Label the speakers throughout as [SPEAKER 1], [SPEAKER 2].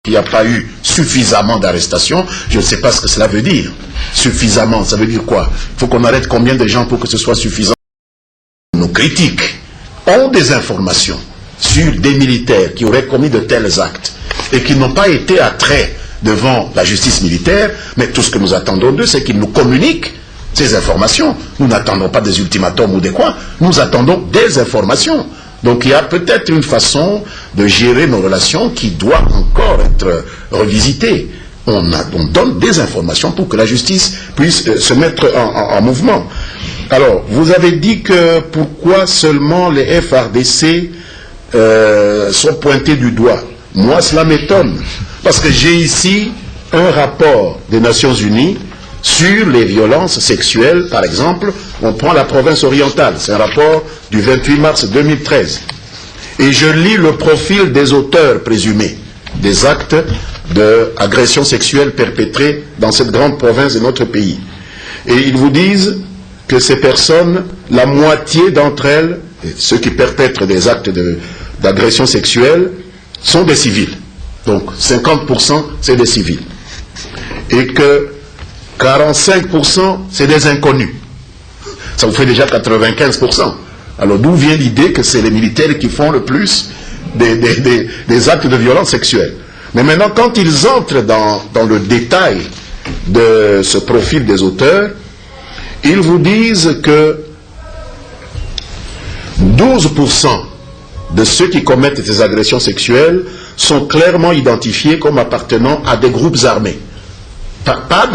[SPEAKER 1] qu'il n'y a pas eu suffisamment d'arrestations, je ne sais pas ce que cela veut dire. Suffisamment, ça veut dire quoi? Il faut qu'on arrête combien de gens pour que ce soit suffisant? Nos critiques ont des informations sur des militaires qui auraient commis de tels actes et qui n'ont pas été attraits devant la justice militaire, mais tout ce que nous attendons d'eux, c'est qu'ils nous communiquent ces informations. Nous n'attendons pas des ultimatums ou des quoi, nous attendons des informations. Donc il y a peut-être une façon de gérer nos relations qui doit encore être revisitée. On donne des informations pour que la justice puisse se mettre en mouvement. Alors, vous avez dit que pourquoi seulement les FARDC sont pointés du doigt. Moi, cela m'étonne. Parce que j'ai ici un rapport des Nations Unies sur les violences sexuelles, par exemple. On prend la province orientale. C'est un rapport du 28 mars 2013. Et je lis le profil des auteurs présumés des actes d'agression sexuelle perpétrés dans cette grande province de notre pays. Et ils vous disent que ces personnes, la moitié d'entre elles, ceux qui perpètrent des actes d'agression sexuelle, sont des civils. Donc 50% c'est des civils. Et que 45% c'est des inconnus. Ça vous fait déjà 95%. Alors d'où vient l'idée que c'est les militaires qui font le plus des actes de violence sexuelle? Mais maintenant, quand ils entrent dans le détail de ce profil des auteurs, ils vous disent que 12% de ceux qui commettent ces agressions sexuelles sont clairement identifiés comme appartenant à des groupes armés. Pas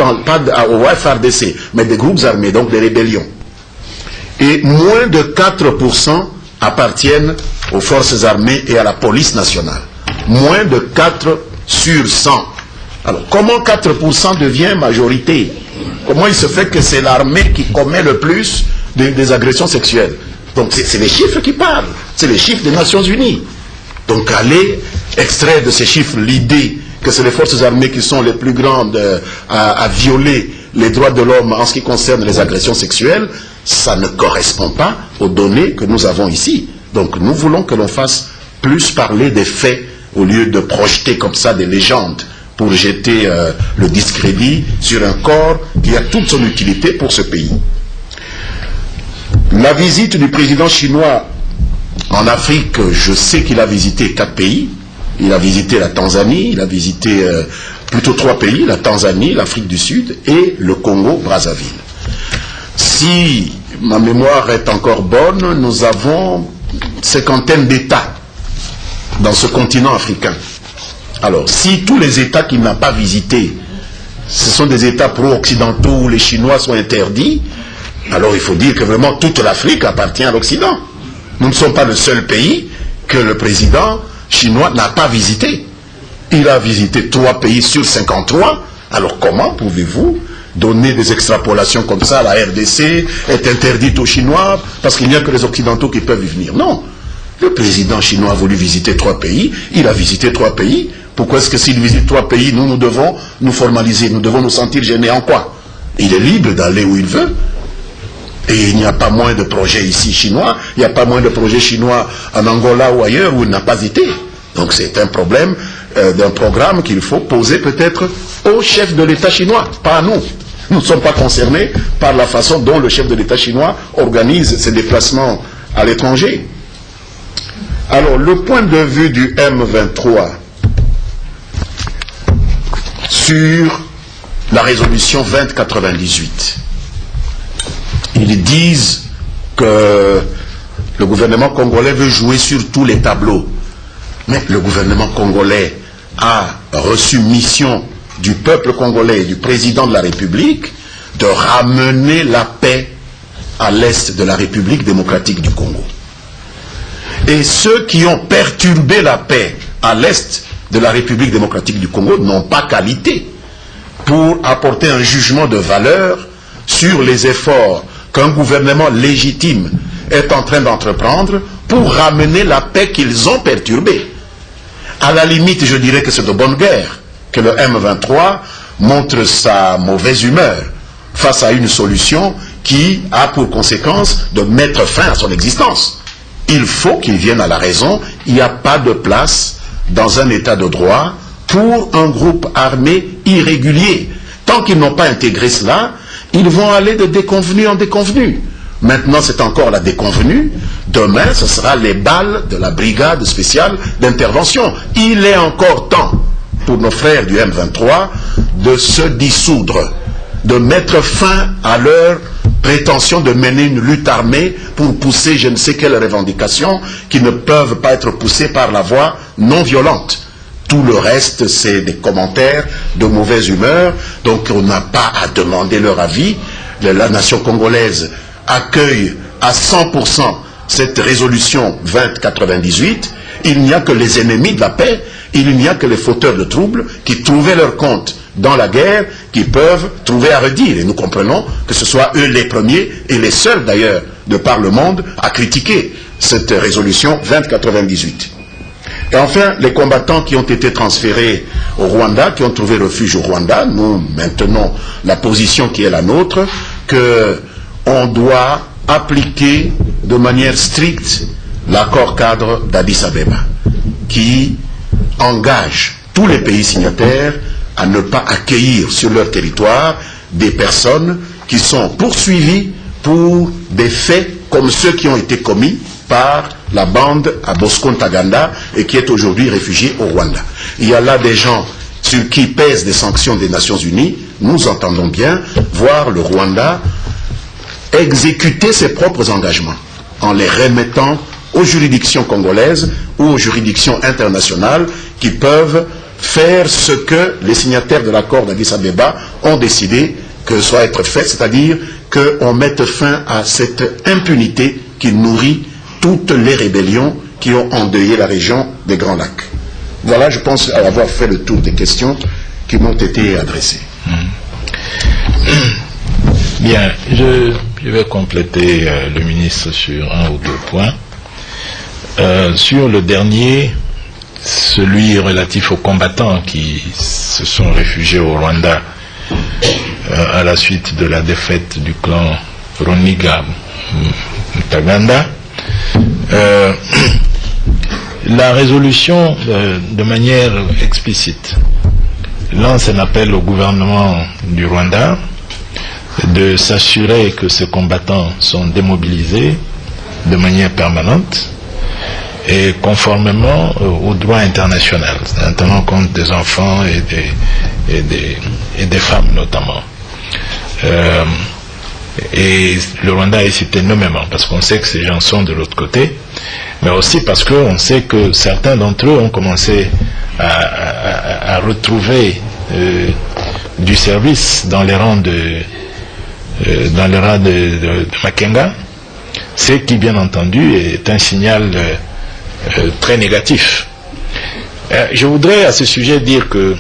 [SPEAKER 1] au FARDC, mais des groupes armés, donc des rébellions. Et moins de 4% appartiennent aux forces armées et à la police nationale. Moins de 4 sur 100. Alors, comment 4% devient majorité? Comment il se fait que c'est l'armée qui commet le plus des agressions sexuelles? Donc, c'est les chiffres qui parlent. C'est les chiffres des Nations Unies. Donc, allez extraire de ces chiffres l'idée que c'est les forces armées qui sont les plus grandes à violer les droits de l'homme en ce qui concerne les agressions sexuelles, ça ne correspond pas aux données que nous avons ici. Donc, nous voulons que l'on fasse plus parler des faits au lieu de projeter comme ça des légendes pour jeter le discrédit sur un corps qui a toute son utilité pour ce pays. La visite du président chinois en Afrique, je sais qu'il a visité 4 pays. Il a visité la Tanzanie, il a visité plutôt 3 pays, la Tanzanie, l'Afrique du Sud et le Congo-Brazzaville. Si ma mémoire est encore bonne, nous avons une cinquantaine d'États dans ce continent africain. Alors, si tous les États qu'il n'a pas visités, ce sont des États pro-occidentaux où les Chinois sont interdits, alors il faut dire que vraiment toute l'Afrique appartient à l'Occident. Nous ne sommes pas le seul pays que le président chinois n'a pas visité. Il a visité 3 pays sur 53. Alors comment pouvez-vous donner des extrapolations comme ça? La RDC est interdite aux Chinois parce qu'il n'y a que les Occidentaux qui peuvent y venir. Non. Le président chinois a voulu visiter 3 pays. Il a visité 3 pays. Pourquoi est-ce que s'il visite 3 pays, nous devons nous formaliser? Nous devons nous sentir gênés en quoi? Il est libre d'aller où il veut. Et il n'y a pas moins de projets ici chinois, il n'y a pas moins de projets chinois en Angola ou ailleurs où il n'a pas été. Donc c'est un problème d'un programme qu'il faut poser peut-être au chef de l'État chinois, pas à nous. Nous ne sommes pas concernés par la façon dont le chef de l'État chinois organise ses déplacements à l'étranger. Alors le point de vue du M23 sur la résolution 2098. Ils disent que le gouvernement congolais veut jouer sur tous les tableaux. Mais le gouvernement congolais a reçu mission du peuple congolais et du président de la République de ramener la paix à l'est de la République démocratique du Congo. Et ceux qui ont perturbé la paix à l'est de la République démocratique du Congo n'ont pas qualité pour apporter un jugement de valeur sur les efforts qu'un gouvernement légitime est en train d'entreprendre pour ramener la paix qu'ils ont perturbée. À la limite, je dirais que c'est de bonne guerre que le M23 montre sa mauvaise humeur face à une solution qui a pour conséquence de mettre fin à son existence. Il faut qu'il vienne à la raison. Il n'y a pas de place dans un état de droit pour un groupe armé irrégulier. Tant qu'ils n'ont pas intégré cela, ils vont aller de déconvenu en déconvenu. Maintenant, c'est encore la déconvenue. Demain, ce sera les balles de la brigade spéciale d'intervention. Il est encore temps pour nos frères du M23 de se dissoudre, de mettre fin à leur prétention de mener une lutte armée pour pousser je ne sais quelles revendications qui ne peuvent pas être poussées par la voie non violente. Tout le reste, c'est des commentaires de mauvaise humeur, donc on n'a pas à demander leur avis. La nation congolaise accueille à 100% cette résolution 2098. Il n'y a que les ennemis de la paix, il n'y a que les fauteurs de troubles qui trouvaient leur compte dans la guerre, qui peuvent trouver à redire. Et nous comprenons que ce soit eux les premiers et les seuls d'ailleurs de par le monde à critiquer cette résolution 2098. Et enfin, les combattants qui ont été transférés au Rwanda, qui ont trouvé refuge au Rwanda, nous maintenons la position qui est la nôtre, qu'on doit appliquer de manière stricte l'accord cadre d'Addis Abeba, qui engage tous les pays signataires à ne pas accueillir sur leur territoire des personnes qui sont poursuivies pour des faits comme ceux qui ont été commis par la bande à Bosco Ntaganda et qui est aujourd'hui réfugiée au Rwanda. Il y a là des gens sur qui pèsent des sanctions des Nations Unies. Nous entendons bien voir le Rwanda exécuter ses propres engagements en les remettant aux juridictions congolaises ou aux juridictions internationales qui peuvent faire ce que les signataires de l'accord d'Addis Abeba ont décidé que soit être fait, c'est-à-dire qu'on mette fin à cette impunité qui nourrit toutes les rébellions qui ont endeuillé la région des Grands Lacs. Voilà, je pense avoir fait le tour des questions qui m'ont été adressées.
[SPEAKER 2] Bien, je vais compléter le ministre sur un ou deux points. Sur le dernier, celui relatif aux combattants qui se sont réfugiés au Rwanda à la suite de la défaite du clan Roniga Ntaganda, la résolution de manière explicite lance un appel au gouvernement du Rwanda de s'assurer que ces combattants sont démobilisés de manière permanente et conformément au droit international, en tenant compte des enfants et des femmes notamment. Et le Rwanda est cité nommément parce qu'on sait que ces gens sont de l'autre côté, mais aussi parce qu'on sait que certains d'entre eux ont commencé à retrouver du service dans les rangs de Makenga, ce qui bien entendu est un signal très négatif. Je voudrais à ce sujet dire que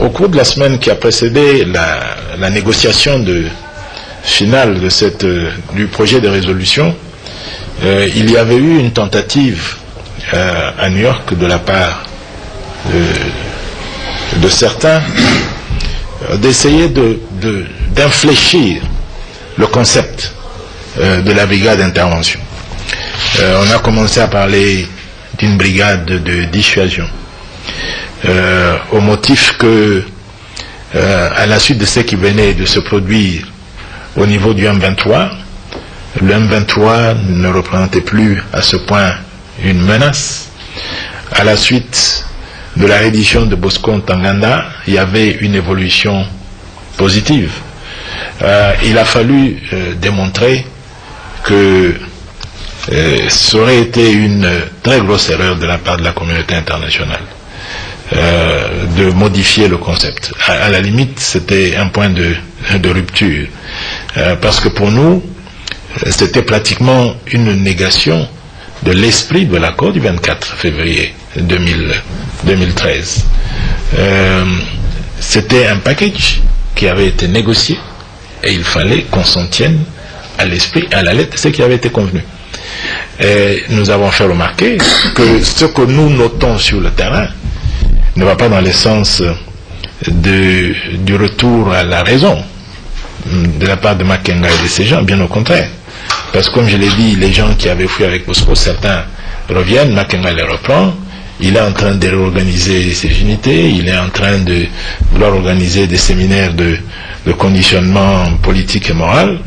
[SPEAKER 2] au cours de la semaine qui a précédé la négociation finale de du projet de résolution, il y avait eu une tentative à New York de la part de certains d'essayer d'infléchir le concept de la brigade d'intervention. On a commencé à parler d'une brigade de dissuasion, au motif que, à la suite de ce qui venait de se produire au niveau du M23, le M23 ne représentait plus à ce point une menace. À la suite de la reddition de Bosco Ntaganda, il y avait une évolution positive. Il a fallu démontrer que ça aurait été une très grosse erreur de la part de la communauté internationale de modifier le concept. À la limite, c'était un point de rupture. Parce que pour nous, c'était pratiquement une négation de l'esprit de l'accord du 24 février 2013. C'était un package qui avait été négocié et il fallait qu'on s'en tienne à l'esprit, à la lettre, ce qui avait été convenu. Et nous avons fait remarquer que ce que nous notons sur le terrain ne va pas dans le sens du retour à la raison de la part de Makenga et de ces gens, bien au contraire. Parce que comme je l'ai dit, les gens qui avaient fui avec Bosco, certains reviennent, Makenga les reprend, il est en train de réorganiser ses unités, il est en train de vouloir organiser des séminaires de conditionnement politique et moral.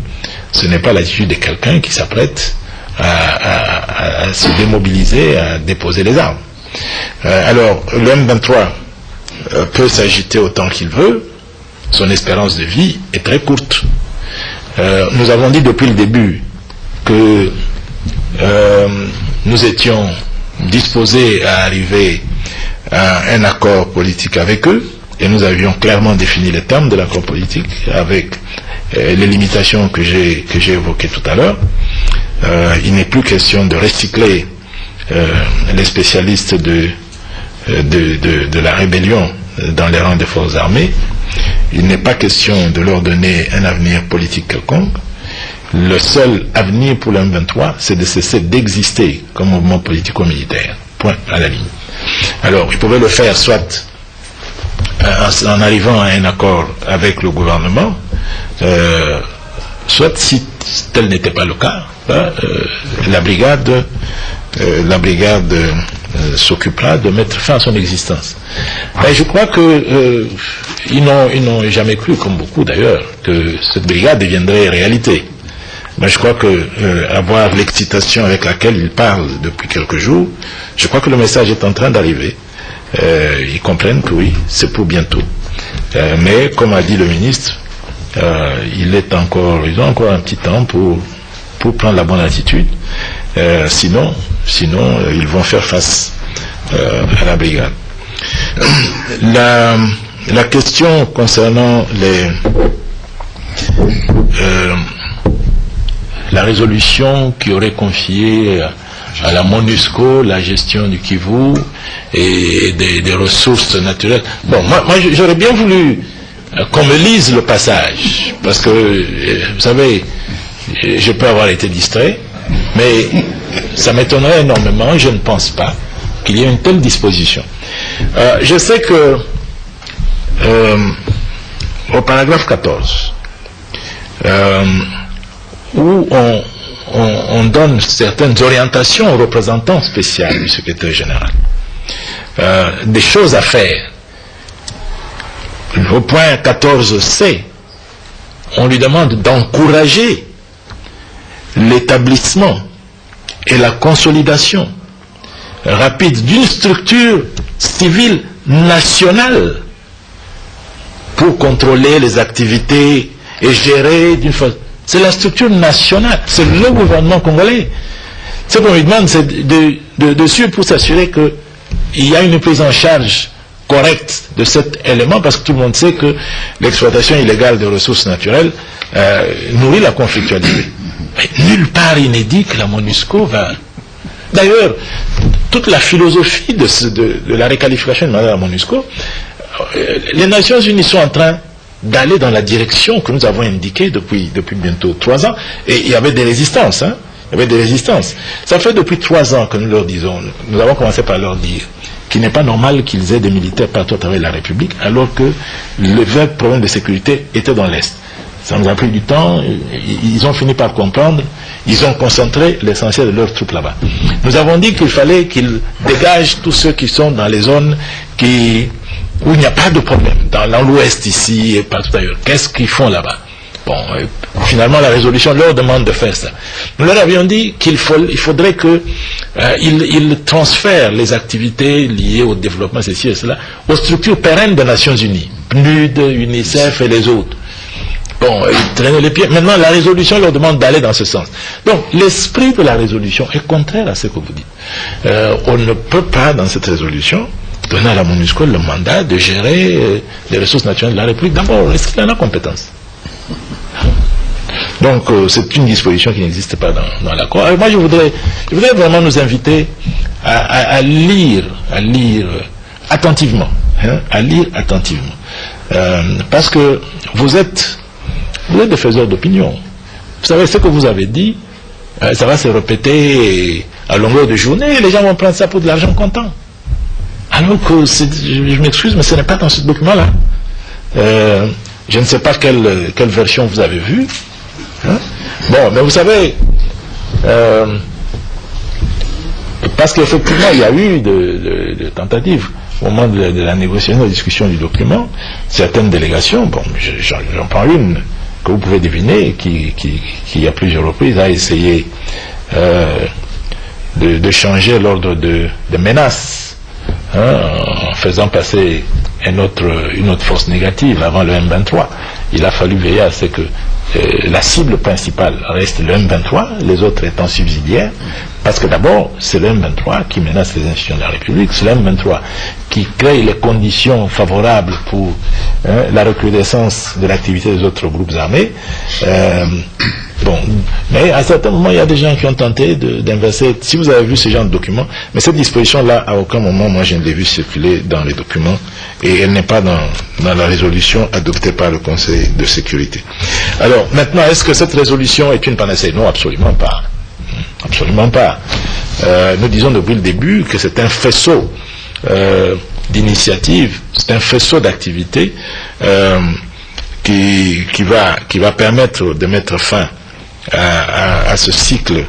[SPEAKER 2] Ce n'est pas l'attitude de quelqu'un qui s'apprête à se démobiliser, à déposer les armes. Alors, le M23 peut s'agiter autant qu'il veut, son espérance de vie est très courte. Nous avons dit depuis le début que nous étions disposés à arriver à un accord politique avec eux, et nous avions clairement défini les termes de l'accord politique avec les limitations que j'ai évoquées tout à l'heure. Il n'est plus question de recycler les spécialistes de la rébellion dans les rangs des forces armées. Il n'est pas question de leur donner un avenir politique quelconque. Le seul avenir pour le M23, c'est de cesser d'exister comme mouvement politico-militaire. Point à la ligne. Alors, ils pouvaient le faire soit en arrivant à un accord avec le gouvernement, soit, si tel n'était pas le cas, la brigade s'occupera de mettre fin à son existence. Mais je crois que ils n'ont jamais cru, comme beaucoup d'ailleurs, que cette brigade deviendrait réalité. Mais je crois que avoir l'excitation avec laquelle ils parlent depuis quelques jours, je crois que le message est en train d'arriver. Ils comprennent que oui, c'est pour bientôt. Mais comme a dit le ministre, ils ont encore un petit temps pour prendre la bonne attitude. Sinon, ils vont faire face à la brigade. La question concernant la résolution qui aurait confié à la MONUSCO la gestion du Kivu et des ressources naturelles. Bon, moi j'aurais bien voulu qu'on me lise le passage, parce que, vous savez, je peux avoir été distrait, mais ça m'étonnerait énormément, je ne pense pas qu'il y ait une telle disposition. Je sais que au paragraphe 14, où on donne certaines orientations aux représentants spéciaux du secrétaire général, des choses à faire. Au point 14C, on lui demande d'encourager l'établissement et la consolidation rapide d'une structure civile nationale pour contrôler les activités et gérer d'une façon. C'est la structure nationale, c'est le gouvernement congolais. Ce qu'on lui demande, c'est de suivre pour s'assurer qu'il y a une prise en charge correcte de cet élément, parce que tout le monde sait que l'exploitation illégale des ressources naturelles nourrit la conflictualité. Mais nulle part il n'est dit que la MONUSCO va... D'ailleurs, toute la philosophie de la réqualification de la MONUSCO, les Nations Unies sont en train d'aller dans la direction que nous avons indiquée depuis bientôt 3 ans, et il y avait des résistances, hein. Il y avait des résistances. Ça fait depuis 3 ans que nous leur disons, nous avons commencé par leur dire qu'il n'est pas normal qu'ils aient des militaires partout à travers la République, alors que le vrai problème de sécurité était dans l'Est. Ça nous a pris du temps, ils ont fini par comprendre, ils ont concentré l'essentiel de leurs troupes là-bas. Nous avons dit qu'il fallait qu'ils dégagent tous ceux qui sont dans les zones où il n'y a pas de problème, dans l'ouest ici et partout ailleurs. Qu'est-ce qu'ils font là-bas? Bon, finalement la résolution leur demande de faire ça. Nous leur avions dit qu'il faudrait qu'ils transfèrent les activités liées au développement, ceci et cela, aux structures pérennes des Nations Unies, PNUD, UNICEF et les autres. Bon, ils traînent les pieds. Maintenant, la résolution leur demande d'aller dans ce sens. Donc, l'esprit de la résolution est contraire à ce que vous dites. On ne peut pas, dans cette résolution, donner à la MONUSCO le mandat de gérer les ressources naturelles de la République. D'abord, est-ce qu'il en a compétence? Donc, c'est une disposition qui n'existe pas dans l'accord. Moi, je voudrais vraiment nous inviter à lire attentivement. Hein, à lire attentivement. Parce que vous êtes des faiseurs d'opinion. Vous savez, ce que vous avez dit, ça va se répéter à longueur de journée, et les gens vont prendre ça pour de l'argent comptant. Alors que, je m'excuse, mais ce n'est pas dans ce document-là. Je ne sais pas quelle version vous avez vue. Hein? Bon, mais vous savez, parce qu'effectivement, il y a eu de tentatives. Au moment de la négociation, de la discussion du document, certaines délégations, bon, j'en prends une que vous pouvez deviner, qui à plusieurs reprises a essayé de changer l'ordre de menace, en faisant passer une autre force négative avant le M23. Il a fallu veiller à ce que la cible principale reste le M23, les autres étant subsidiaires, parce que d'abord, c'est le M23 qui menace les institutions de la République, c'est le M23 qui crée les conditions favorables pour la recrudescence de l'activité des autres groupes armés. Bon, mais à certains moments, il y a des gens qui ont tenté d'inverser. Si vous avez vu ce genre de documents, mais cette disposition-là, à aucun moment, moi, je ne l'ai vu circuler dans les documents, et elle n'est pas dans la résolution adoptée par le Conseil de sécurité. Alors, maintenant, est-ce que cette résolution est une panacée? Non, absolument pas. Absolument pas. Nous disons depuis le début que c'est un faisceau d'initiatives, c'est un faisceau d'activités qui va permettre de mettre fin à ce cycle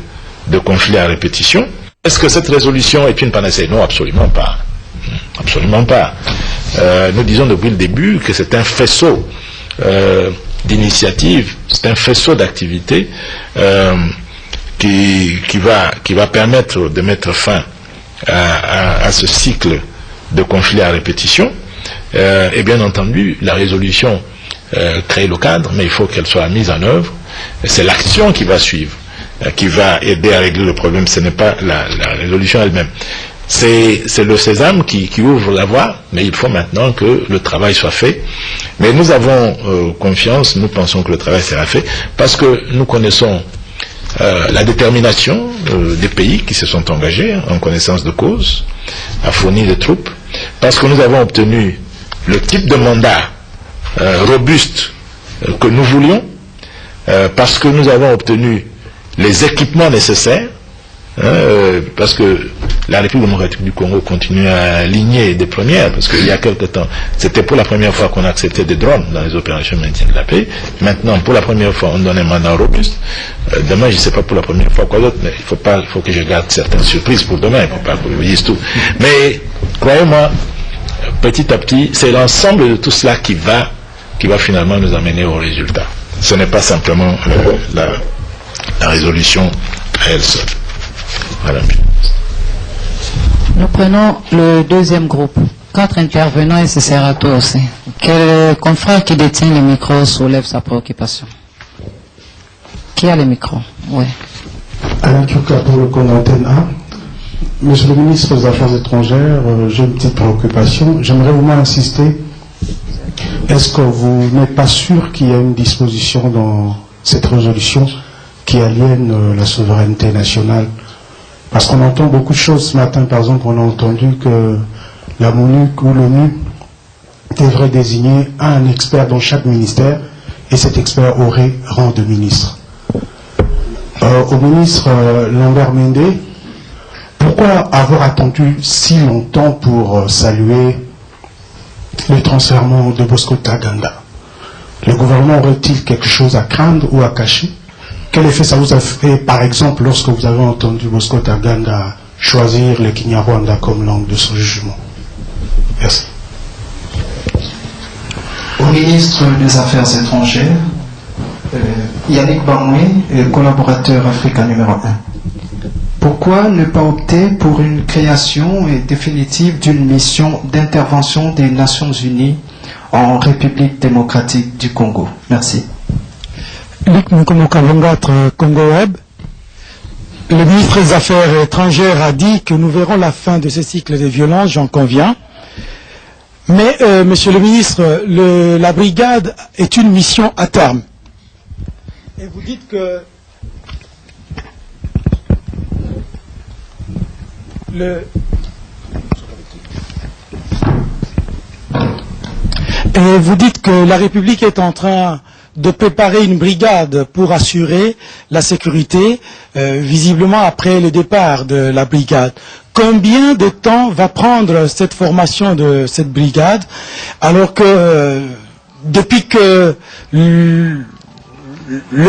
[SPEAKER 2] de conflits à répétition. Est-ce que cette résolution est une panacée? Non, absolument pas. Absolument pas. Nous disons depuis le début que c'est un faisceau d'initiatives, c'est un faisceau d'activités qui va permettre de mettre fin à ce cycle de conflits à répétition. Et bien entendu, la résolution crée le cadre, mais il faut qu'elle soit mise en œuvre. C'est l'action qui va suivre, qui va aider à régler le problème. Ce n'est pas la résolution elle-même. C'est le sésame qui ouvre la voie, mais il faut maintenant que le travail soit fait. Mais nous avons confiance, nous pensons que le travail sera fait, parce que nous connaissons la détermination des pays qui se sont engagés en connaissance de cause à fournir des troupes, parce que nous avons obtenu le type de mandat robuste que nous voulions, parce que nous avons obtenu les équipements nécessaires, parce que la République démocratique du Congo continue à aligner des premières, parce qu'il y a quelque temps, c'était pour la première fois qu'on acceptait des drones dans les opérations de maintien de la paix. Maintenant, pour la première fois, on donne un mandat robuste. Demain, je ne sais pas pour la première fois quoi d'autre, mais il faut que je garde certaines surprises pour demain, il ne faut pas que je vous dise tout. Mais, croyez-moi, petit à petit, c'est l'ensemble de tout cela qui va finalement nous amener au résultat. Ce n'est pas simplement la résolution à elle seule. Voilà.
[SPEAKER 3] Nous prenons le deuxième groupe. 4 intervenants et ce sera toi aussi. Quel confrère qui détient le micro soulève sa préoccupation? Qui a le micro? Oui.
[SPEAKER 4] Alain Kyoka pour le Congo Antenne A. Monsieur le ministre des Affaires étrangères, j'ai une petite préoccupation. J'aimerais vraiment insister. Est-ce que vous n'êtes pas sûr qu'il y a une disposition dans cette résolution qui aliène la souveraineté nationale? Parce qu'on entend beaucoup de choses ce matin. Par exemple, on a entendu que la MONUC ou l'ONU devrait désigner un expert dans chaque ministère et cet expert aurait rang de ministre. Au ministre Lambert Mende, pourquoi avoir attendu si longtemps pour saluer le transfèrement de Bosco Ntaganda? Le gouvernement aurait-il quelque chose à craindre ou à cacher? Quel effet ça vous a fait, par exemple, lorsque vous avez entendu Bosco Ntaganda choisir le Kinyarwanda comme langue de son jugement? Merci.
[SPEAKER 5] Au ministre des Affaires étrangères, Yannick Bamoué, collaborateur africain numéro 1. Pourquoi ne pas opter pour une création définitive d'une mission d'intervention des Nations Unies en République démocratique du Congo? Merci.
[SPEAKER 6] Luc Mukomokalongatre, Congo Web. Le ministre des Affaires étrangères a dit que nous verrons la fin de ce cycle de violence, j'en conviens. Mais, monsieur le ministre, la brigade est une mission à terme. Et vous dites que la République est en train de préparer une brigade pour assurer la sécurité, visiblement après le départ de la brigade. Combien de temps va prendre cette formation de cette brigade, alors que depuis que le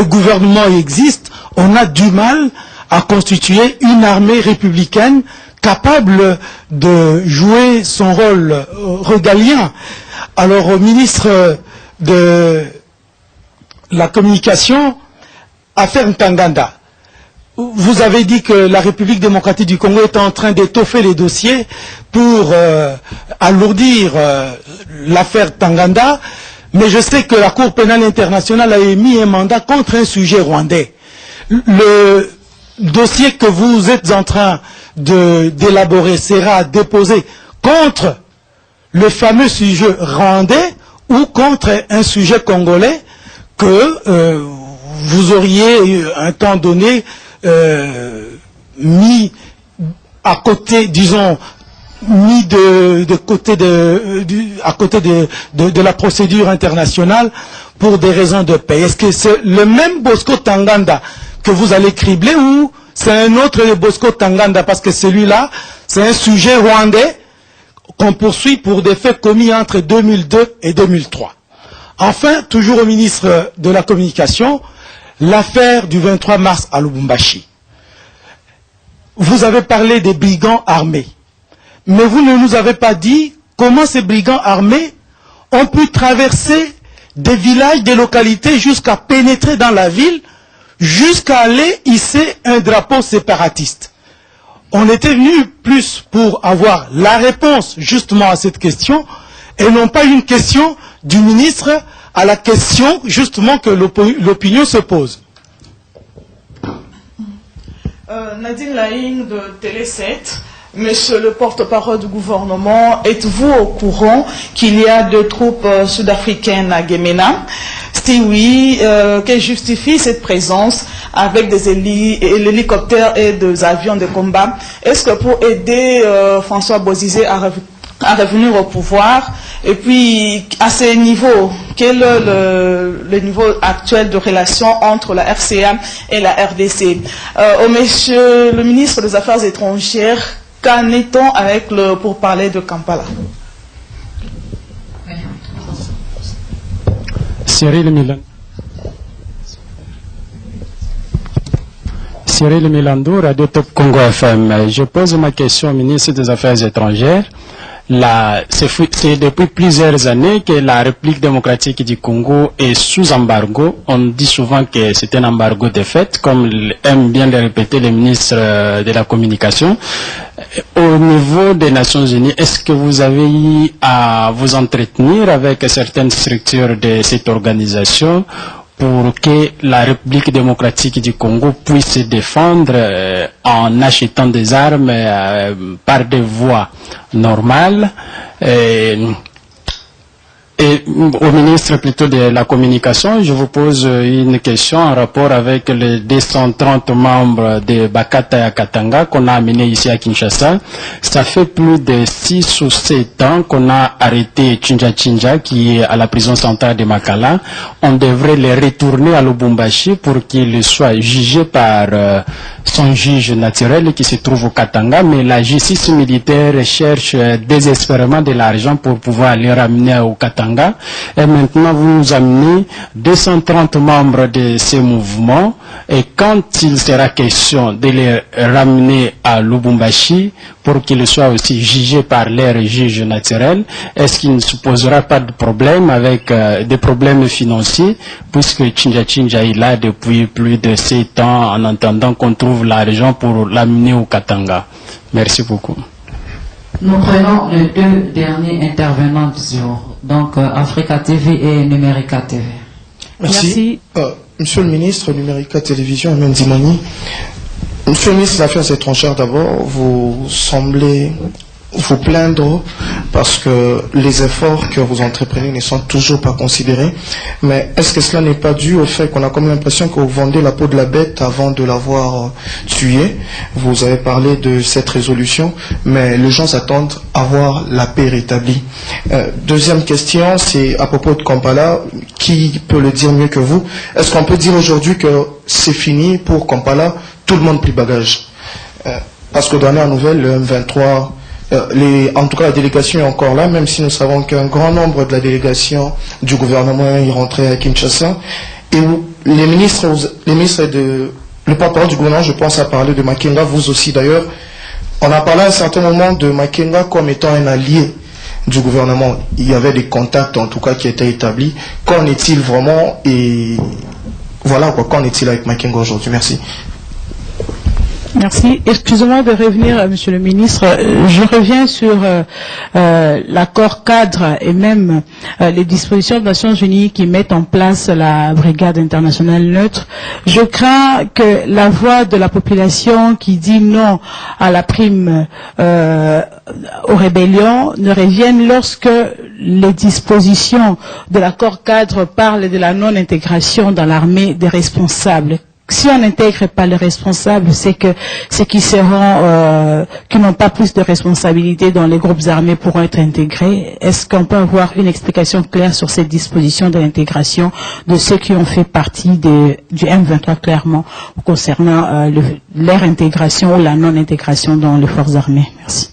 [SPEAKER 6] gouvernement existe, on a du mal à constituer une armée républicaine capable de jouer son rôle régalien. Alors au ministre de la Communication, Affaire Ntaganda, vous avez dit que la République démocratique du Congo est en train d'étoffer les dossiers pour alourdir l'affaire Ntaganda, mais je sais que la Cour pénale internationale a émis un mandat contre un sujet rwandais. Le dossier que vous êtes en train d'élaborer sera déposé contre le fameux sujet rwandais ou contre un sujet congolais que vous auriez un temps donné mis à côté, disons, mis à côté de la procédure internationale pour des raisons de paix. Est-ce que c'est le même Bosco Ntaganda que vous allez cribler ou c'est un autre Bosco Ntaganda? Parce que celui-là, c'est un sujet rwandais qu'on poursuit pour des faits commis entre 2002 et 2003. Enfin, toujours au ministre de la Communication, l'affaire du 23 mars à Lubumbashi. Vous avez parlé des brigands armés, mais vous ne nous avez pas dit comment ces brigands armés ont pu traverser des villages, des localités, jusqu'à pénétrer dans la ville, jusqu'à aller hisser un drapeau séparatiste. On était venu plus pour avoir la réponse justement à cette question, et non pas une question du ministre à la question justement que l'opinion se pose.
[SPEAKER 7] Nadine Laing de Télé 7, Monsieur le porte-parole du gouvernement, êtes-vous au courant qu'il y a 2 troupes sud-africaines à Gemena? Si oui, qu'est-ce justifie cette présence avec des hélicoptères et des avions de combat? Est-ce que pour aider François Bozizé à revenir au pouvoir? Et puis, à ce niveau, quel est le niveau actuel de relation entre la RCA et la RDC? Au monsieur le ministre des Affaires étrangères, qu'en est-on avec le pourparlers de Kampala?
[SPEAKER 8] Cyril Milando, Radio Top Congo FM. Je pose ma question au ministre des Affaires étrangères. C'est depuis plusieurs années que la République démocratique du Congo est sous embargo. On dit souvent que c'est un embargo de fait, comme aime bien le répéter le ministre de la Communication. Au niveau des Nations Unies, est-ce que vous avez eu à vous entretenir avec certaines structures de cette organisation pour que la République démocratique du Congo puisse se défendre en achetant des armes par des voies normales? Et au ministre plutôt de la Communication, je vous pose une question en rapport avec les 230 membres de Bakata et Katanga qu'on a amenés ici à Kinshasa. Ça fait plus de 6 ou 7 ans qu'on a arrêté Chinja qui est à la prison centrale de Makala. On devrait les retourner à Lubumbashi pour qu'ils soient jugés par son juge naturel qui se trouve au Katanga, mais la justice militaire cherche désespérément de l'argent pour pouvoir les ramener au Katanga. Et maintenant, vous nous amenez 230 membres de ces mouvements. Et quand il sera question de les ramener à Lubumbashi pour qu'ils soient aussi jugés par leur juge naturel, est-ce qu'il ne se posera pas de problème avec des problèmes financiers, puisque Chinja est là depuis plus de 7 ans en attendant qu'on trouve l'argent pour l'amener au Katanga? Merci beaucoup.
[SPEAKER 3] Nous prenons les 2 derniers intervenants du jour, donc Africa TV et Numérica TV.
[SPEAKER 5] Merci. Monsieur le ministre, Numérica Télévision, Mendimani. Monsieur le ministre des Affaires étrangères, d'abord, vous semblez vous plaindre parce que les efforts que vous entreprenez ne sont toujours pas considérés. Mais est-ce que cela n'est pas dû au fait qu'on a comme l'impression que vous vendez la peau de la bête avant de l'avoir tuée? Vous avez parlé de cette résolution, mais les gens attendent à voir la paix rétablie. Deuxième question, c'est à propos de Kampala. Qui peut le dire mieux que vous? Est-ce qu'on peut dire aujourd'hui que c'est fini pour Kampala? Tout le monde plie bagage. Parce que dernière nouvelle, le M23... en tout cas, la délégation est encore là, même si nous savons qu'un grand nombre de la délégation du gouvernement est rentré à Kinshasa. Et les ministres le porte-parole du gouvernement, je pense, à parler de Makenga, vous aussi d'ailleurs. On a parlé à un certain moment de Makenga comme étant un allié du gouvernement. Il y avait des contacts en tout cas qui étaient établis. Qu'en est-il vraiment et voilà quoi, qu'en est-il avec Makenga aujourd'hui? Merci.
[SPEAKER 7] Merci. Excusez-moi de revenir, Monsieur le Ministre. Je reviens sur l'accord cadre et même les dispositions des Nations Unies qui mettent en place la brigade internationale neutre. Je crains que la voix de la population qui dit non à la prime aux rébellions ne revienne lorsque les dispositions de l'accord cadre parlent de la non-intégration dans l'armée des responsables. Si on n'intègre pas les responsables, c'est que ceux qui seront, qui n'ont pas plus de responsabilités dans les groupes armés pourront être intégrés. Est-ce qu'on peut avoir une explication claire sur cette disposition de l'intégration de ceux qui ont fait partie du M23 clairement concernant leur intégration ou la non-intégration dans les forces armées? Merci.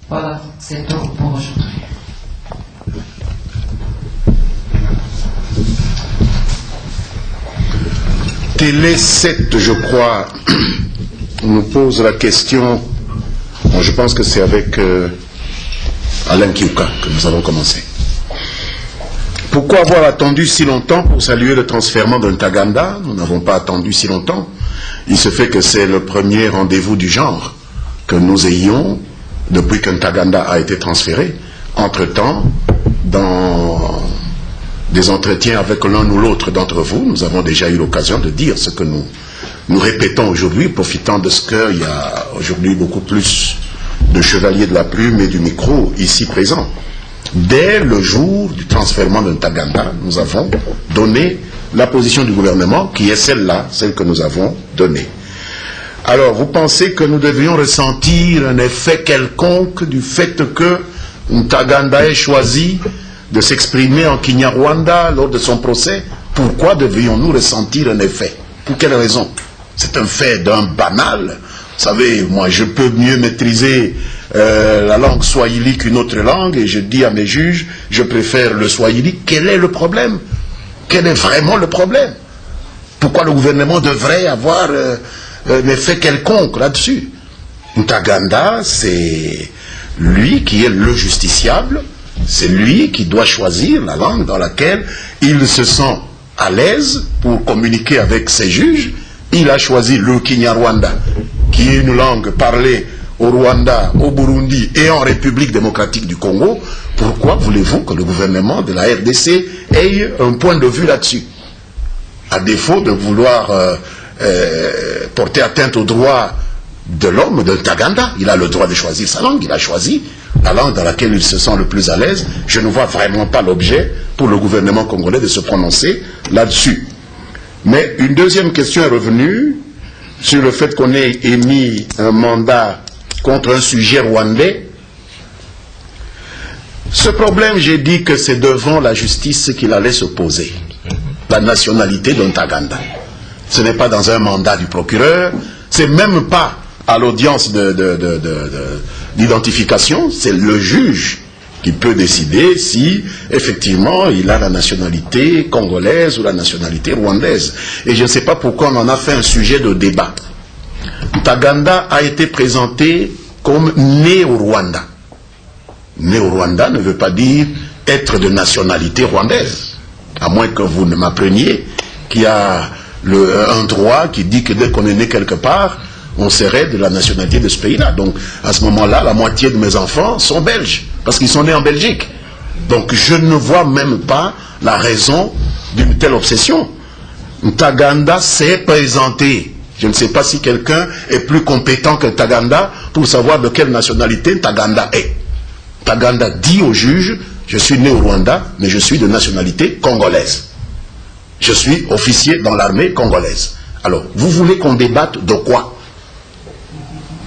[SPEAKER 3] Voilà, c'est tout pour aujourd'hui.
[SPEAKER 1] Télé 7, je crois, nous pose la question, bon, je pense que c'est avec Alain Kiouka que nous avons commencé. Pourquoi avoir attendu si longtemps pour saluer le transfèrement de Ntaganda? Nous n'avons pas attendu si longtemps. Il se fait que c'est le premier rendez-vous du genre que nous ayons depuis que Ntaganda a été transféré. Entre-temps, dans des entretiens avec l'un ou l'autre d'entre vous, nous avons déjà eu l'occasion de dire ce que nous répétons aujourd'hui, profitant de ce qu'il y a aujourd'hui beaucoup plus de chevaliers de la plume et du micro ici présents. Dès le jour du transfèrement de Ntaganda, nous avons donné la position du gouvernement qui est celle-là, celle que nous avons donnée. Alors, vous pensez que nous devrions ressentir un effet quelconque du fait que Ntaganda ait choisi de s'exprimer en Kinyarwanda lors de son procès? Pourquoi devrions-nous ressentir un effet? Pour quelle raison? C'est un fait d'un banal. Vous savez, moi je peux mieux maîtriser la langue swahili qu'une autre langue et je dis à mes juges, je préfère le swahili. Quel est le problème? Quel est vraiment le problème? Pourquoi le gouvernement devrait avoir un effet quelconque là-dessus? Ntaganda, c'est lui qui est le justiciable. C'est lui qui doit choisir la langue dans laquelle il se sent à l'aise pour communiquer avec ses juges. Il a choisi le Kinyarwanda, qui est une langue parlée au Rwanda, au Burundi et en République démocratique du Congo. Pourquoi voulez-vous que le gouvernement de la RDC ait un point de vue là-dessus? À défaut de vouloir porter atteinte aux droits de l'homme, de Ntaganda, il a le droit de choisir sa langue, il a choisi la langue dans laquelle il se sent le plus à l'aise. Je ne vois vraiment pas l'objet pour le gouvernement congolais de se prononcer là-dessus. Mais une deuxième question est revenue sur le fait qu'on ait émis un mandat contre un sujet rwandais. Ce problème, j'ai dit que c'est devant la justice qu'il allait se poser. La nationalité de Ntaganda. Ce n'est pas dans un mandat du procureur, c'est même pas à l'audience d'identification, c'est le juge qui peut décider si effectivement il a la nationalité congolaise ou la nationalité rwandaise. Et je ne sais pas pourquoi on en a fait un sujet de débat. Ntaganda a été présenté comme né au Rwanda. Né au Rwanda ne veut pas dire être de nationalité rwandaise. À moins que vous ne m'appreniez qu'il y a un droit qui dit que dès qu'on est né quelque part, on serait de la nationalité de ce pays-là. Donc, à ce moment-là, la moitié de mes enfants sont belges, parce qu'ils sont nés en Belgique. Donc, je ne vois même pas la raison d'une telle obsession. Ntaganda s'est présenté. Je ne sais pas si quelqu'un est plus compétent que Ntaganda pour savoir de quelle nationalité Ntaganda est. Ntaganda dit au juge, je suis né au Rwanda, mais je suis de nationalité congolaise. Je suis officier dans l'armée congolaise. Alors, vous voulez qu'on débatte de quoi?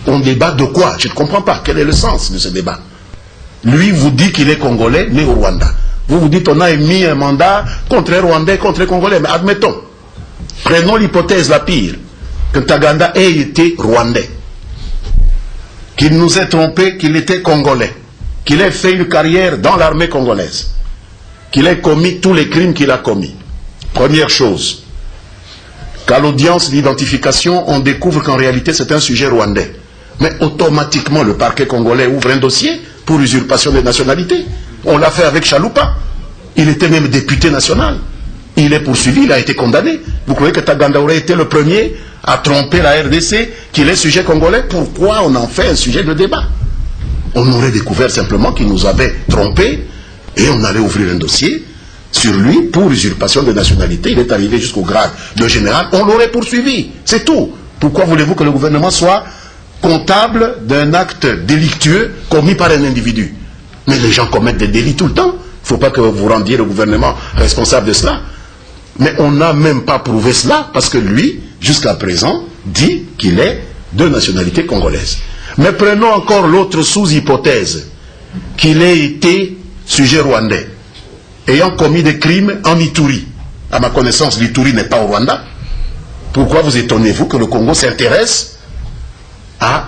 [SPEAKER 1] On débat de quoi? Je ne comprends pas. Quel est le sens de ce débat? Lui vous dit qu'il est congolais, né au Rwanda. Vous vous dites on a émis un mandat contre les Rwandais, contre les Congolais. Mais admettons, prenons l'hypothèse la pire, que Ntaganda ait été Rwandais, qu'il nous ait trompé qu'il était Congolais, qu'il ait fait une carrière dans l'armée congolaise, qu'il ait commis tous les crimes qu'il a commis. Première chose, qu'à l'audience d'identification, on découvre qu'en réalité c'est un sujet rwandais. mais automatiquement le parquet congolais ouvre un dossier pour usurpation de nationalité. On l'a fait avec Chaloupa. Il était même député national. Il est poursuivi, il a été condamné. Vous croyez que Taganda aurait été le premier à tromper la RDC qu'il est sujet congolais? Pourquoi on en fait un sujet de débat? On aurait découvert simplement qu'il nous avait trompés et on allait ouvrir un dossier sur lui pour usurpation de nationalité. Il est arrivé jusqu'au grade de général. On l'aurait poursuivi. C'est tout. Pourquoi voulez-vous que le gouvernement soit comptable d'un acte délictueux commis par un individu? Mais les gens commettent des délits tout le temps. Il ne faut pas que vous rendiez le gouvernement responsable de cela. Mais on n'a même pas prouvé cela parce que lui, jusqu'à présent, dit qu'il est de nationalité congolaise. Mais prenons encore l'autre sous-hypothèse, qu'il ait été sujet rwandais, ayant commis des crimes en Ituri. À ma connaissance, l'Ituri n'est pas au Rwanda. Pourquoi vous étonnez-vous que le Congo s'intéresse à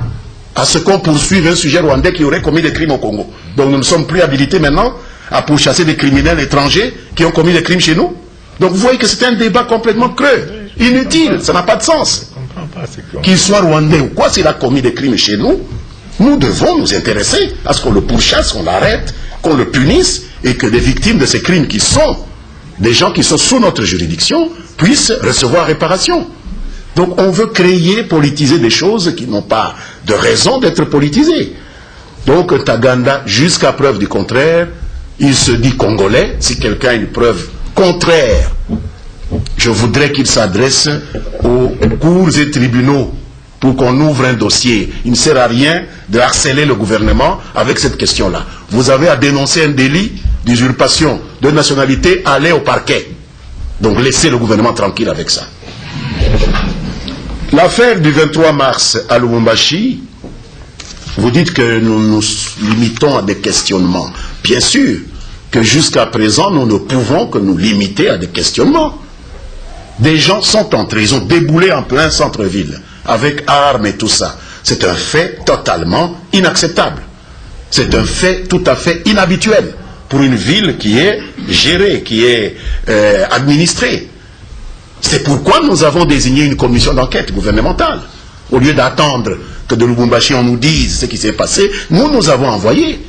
[SPEAKER 1] ce qu'on poursuive un sujet rwandais qui aurait commis des crimes au Congo? Donc nous ne sommes plus habilités maintenant à pourchasser des criminels étrangers qui ont commis des crimes chez nous. Donc vous voyez que c'est un débat complètement creux, inutile, ça n'a pas de sens. Qu'il soit rwandais ou quoi, s'il a commis des crimes chez nous, nous devons nous intéresser à ce qu'on le pourchasse, qu'on l'arrête, qu'on le punisse, et que des victimes de ces crimes qui sont des gens qui sont sous notre juridiction puissent recevoir réparation. Donc on veut créer, politiser des choses qui n'ont pas de raison d'être politisées. Donc Taganda, jusqu'à preuve du contraire, il se dit congolais. Si quelqu'un a une preuve contraire, je voudrais qu'il s'adresse aux cours et tribunaux pour qu'on ouvre un dossier. Il ne sert à rien de harceler le gouvernement avec cette question-là. Vous avez à dénoncer un délit d'usurpation de nationalité, allez au parquet. Donc laissez le gouvernement tranquille avec ça. L'affaire du 23 mars à Lubumbashi, vous dites que nous nous limitons à des questionnements. Bien sûr que jusqu'à présent, nous ne pouvons que nous limiter à des questionnements. Des gens sont entrés, ils ont déboulé en plein centre-ville, avec armes et tout ça. C'est un fait totalement inacceptable. C'est un fait tout à fait inhabituel pour une ville qui est gérée, qui est administrée. C'est pourquoi nous avons désigné une commission d'enquête gouvernementale. Au lieu d'attendre que de Lubumbashi on nous dise ce qui s'est passé, nous avons envoyé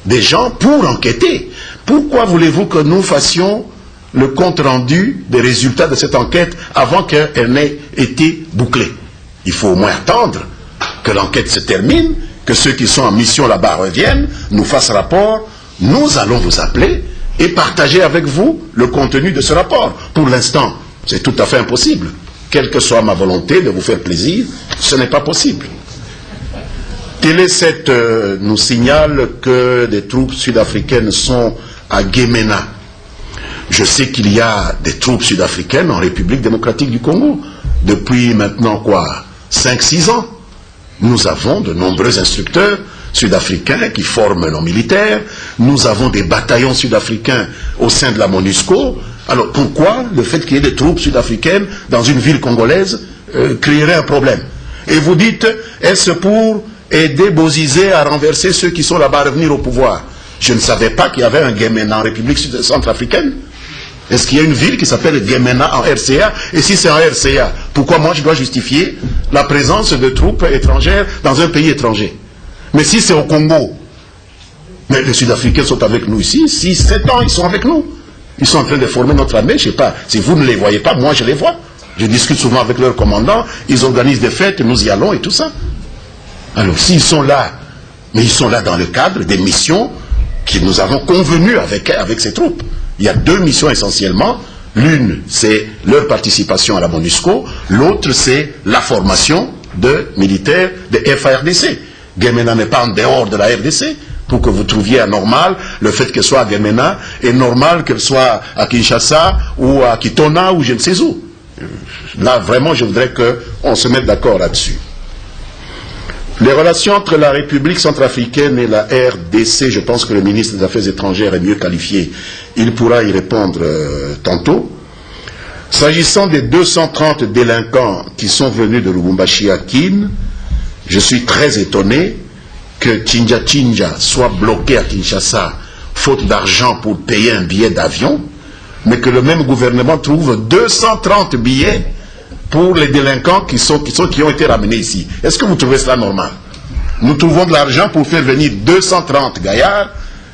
[SPEAKER 1] des gens pour enquêter. Pourquoi voulez-vous que nous fassions le compte-rendu des résultats de cette enquête avant qu'elle n'ait été bouclée? Il faut au moins attendre que l'enquête se termine, que ceux qui sont en mission là-bas reviennent, nous fassent rapport. Nous allons vous appeler et partager avec vous le contenu de ce rapport. Pour l'instant, c'est tout à fait impossible. Quelle que soit ma volonté de vous faire plaisir, ce n'est pas possible. Télé 7 nous signale que des troupes sud-africaines sont à Gemena. Je sais qu'il y a des troupes sud-africaines en République démocratique du Congo. Depuis maintenant, 5-6 ans. Nous avons de nombreux instructeurs sud-africains qui forment nos militaires. Nous avons des bataillons sud-africains au sein de la MONUSCO. Alors pourquoi le fait qu'il y ait des troupes sud-africaines dans une ville congolaise créerait un problème? Et vous dites, est-ce pour aider Bozizé à renverser ceux qui sont là-bas à revenir au pouvoir? Je ne savais pas qu'il y avait un Gemena en République centrafricaine. Est-ce qu'il y a une ville qui s'appelle Gemena en RCA? Et si c'est en RCA, pourquoi moi je dois justifier la présence de troupes étrangères dans un pays étranger? Mais si c'est au Congo, mais les Sud-Africains sont avec nous ici, 6-7 ans, ils sont avec nous. Ils sont en train de former notre armée, je ne sais pas, si vous ne les voyez pas, moi je les vois. Je discute souvent avec leurs commandants, ils organisent des fêtes, nous y allons et tout ça. Alors s'ils sont là, mais ils sont là dans le cadre des missions que nous avons convenues avec ces troupes. Il y a 2 missions essentiellement. L'une, c'est leur participation à la MONUSCO. L'autre, c'est la formation de militaires de FARDC. Gemena n'est pas en dehors de la RDC. Pour que vous trouviez anormal le fait qu'elle soit à Gemena et normal qu'elle soit à Kinshasa ou à Kitona ou je ne sais où. Là, vraiment, je voudrais qu'on se mette d'accord là-dessus. Les relations entre la République centrafricaine et la RDC, je pense que le ministre des Affaires étrangères est mieux qualifié. Il pourra y répondre tantôt. S'agissant des 230 délinquants qui sont venus de Lubumbashi à Kin, je suis très étonné que Tchinja soit bloqué à Kinshasa, faute d'argent pour payer un billet d'avion, mais que le même gouvernement trouve 230 billets pour les délinquants qui ont été ramenés ici. Est-ce que vous trouvez cela normal? Nous trouvons de l'argent pour faire venir 230 gaillards,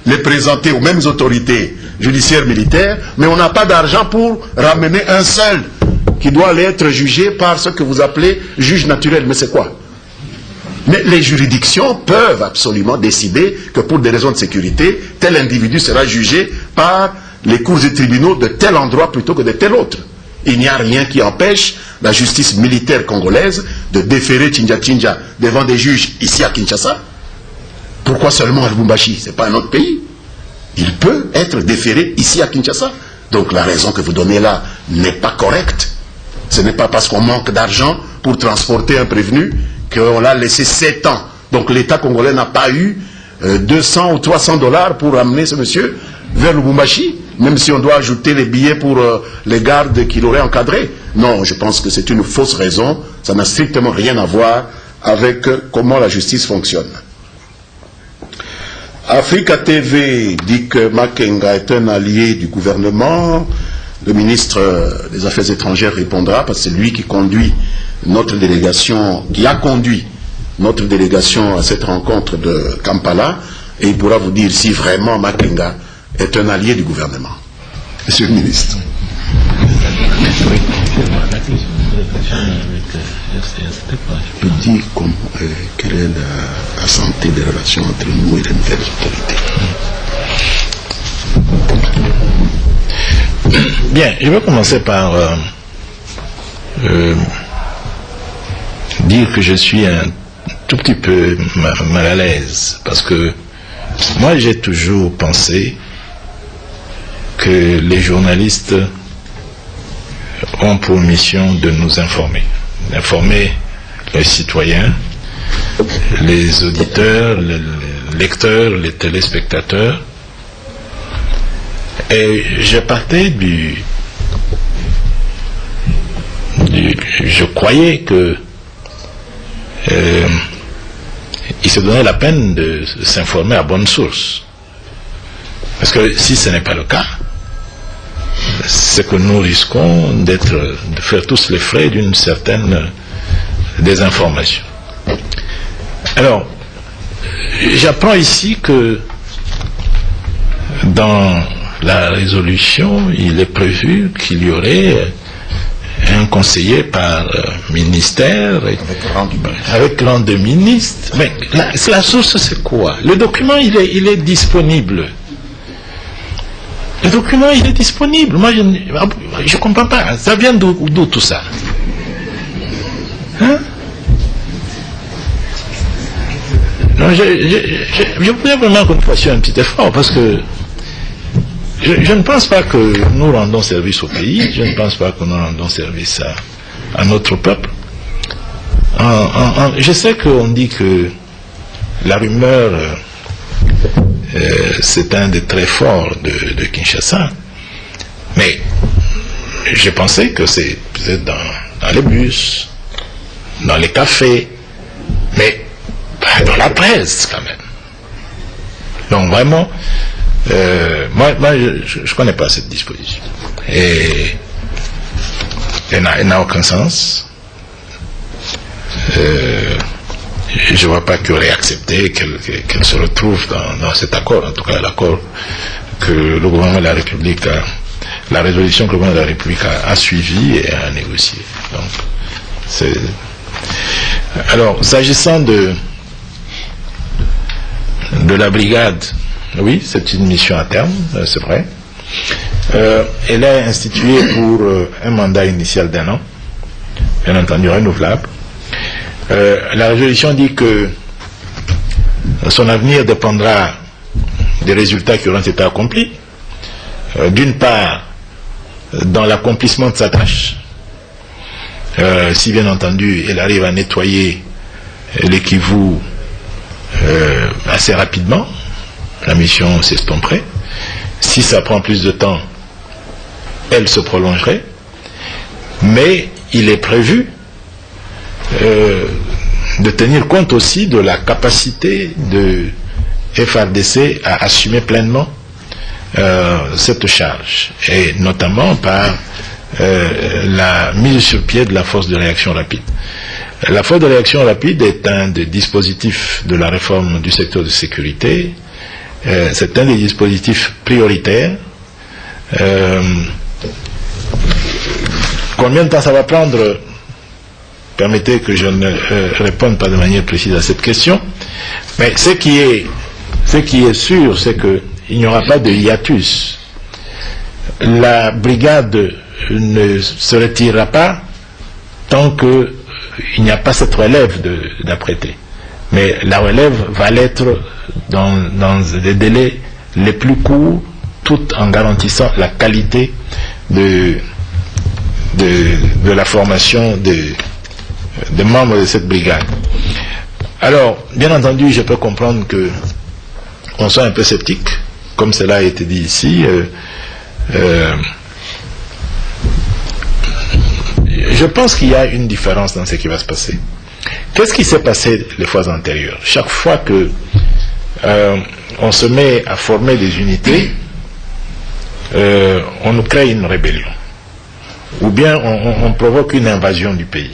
[SPEAKER 1] les présenter aux mêmes autorités judiciaires militaires, mais on n'a pas d'argent pour ramener un seul qui doit aller être jugé par ce que vous appelez juge naturel. Mais c'est quoi? Mais les juridictions peuvent absolument décider que pour des raisons de sécurité, tel individu sera jugé par les cours et tribunaux de tel endroit plutôt que de tel autre. Il n'y a rien qui empêche la justice militaire congolaise de déférer Tchinja devant des juges ici à Kinshasa. Pourquoi seulement à Lubumbashi? Ce n'est pas un autre pays. Il peut être déféré ici à Kinshasa. Donc la raison que vous donnez là n'est pas correcte. Ce n'est pas parce qu'on manque d'argent pour transporter un prévenu qu'on l'a laissé 7 ans. Donc l'État congolais n'a pas eu 200 ou 300 $ pour amener ce monsieur vers Lubumbashi, même si on doit ajouter les billets pour les gardes qu'il aurait encadrés. Non, je pense que c'est une fausse raison. Ça n'a strictement rien à voir avec comment la justice fonctionne. Africa TV dit que Makenga est un allié du gouvernement. Le ministre des Affaires étrangères répondra, parce que c'est lui qui conduit notre délégation, qui a conduit notre délégation à cette rencontre de Kampala, et il pourra vous dire si vraiment Makenga est un allié du gouvernement. Monsieur le ministre. Je dis quelle est la santé des relations entre nous et les nouvelles autorités.
[SPEAKER 2] Bien, je vais commencer par dire que je suis un tout petit peu mal à l'aise, parce que moi j'ai toujours pensé que les journalistes ont pour mission de nous informer, d'informer les citoyens, les auditeurs, les lecteurs, les téléspectateurs. Et je partais je croyais que il se donnait la peine de s'informer à bonne source. Parce que si ce n'est pas le cas, c'est que nous risquons de faire tous les frais d'une certaine désinformation. Alors, j'apprends ici que dans la résolution, il est prévu qu'il y aurait un conseiller par ministère avec rang de ministre. Mais la source, c'est quoi? Le document, il est disponible. Le document, il est disponible. Moi, je ne comprends pas. Ça vient d'où tout ça? Hein? Non, je voudrais vraiment que nous fassions un petit effort, parce que je ne pense pas que nous rendons service au pays, je ne pense pas que nous rendons service à notre peuple. Je sais qu'on dit que la rumeur, c'est un des traits forts de Kinshasa, mais je pensais que c'est peut-être dans les bus, dans les cafés, mais dans la presse quand même. Donc vraiment, moi je ne connais pas cette disposition. Et elle n'a aucun sens. Je ne vois pas qu'il aurait accepté qu'elle se retrouve dans cet accord, en tout cas l'accord que le gouvernement de la République la résolution que le gouvernement de la République a suivie et a négociée. Donc, alors, s'agissant de la brigade, oui, c'est une mission à terme, c'est vrai. Elle est instituée pour un mandat initial d'1 an, bien entendu renouvelable. La résolution dit que son avenir dépendra des résultats qui auront été accomplis. D'une part, dans l'accomplissement de sa tâche, si bien entendu elle arrive à nettoyer les Kivu assez rapidement, la mission s'estomperait. Si ça prend plus de temps, elle se prolongerait. Mais il est prévu de tenir compte aussi de la capacité de FARDC à assumer pleinement cette charge, et notamment par la mise sur pied de la force de réaction rapide. La force de réaction rapide est un des dispositifs de la réforme du secteur de sécurité. C'est un des dispositifs prioritaires. Combien de temps ça va prendre? Permettez que je ne réponde pas de manière précise à cette question. Mais ce qui est sûr, c'est qu'il n'y aura pas de hiatus. La brigade ne se retirera pas tant qu'il n'y a pas cette relève d'apprêter. Mais la relève va l'être dans des délais les plus courts, tout en garantissant la qualité de la formation des membres de cette brigade. Alors, bien entendu, je peux comprendre qu'on soit un peu sceptique, comme cela a été dit ici. Je pense qu'il y a une différence dans ce qui va se passer. Qu'est-ce qui s'est passé les fois antérieures? Chaque fois que on se met à former des unités, on nous crée une rébellion. Ou bien on provoque une invasion du pays.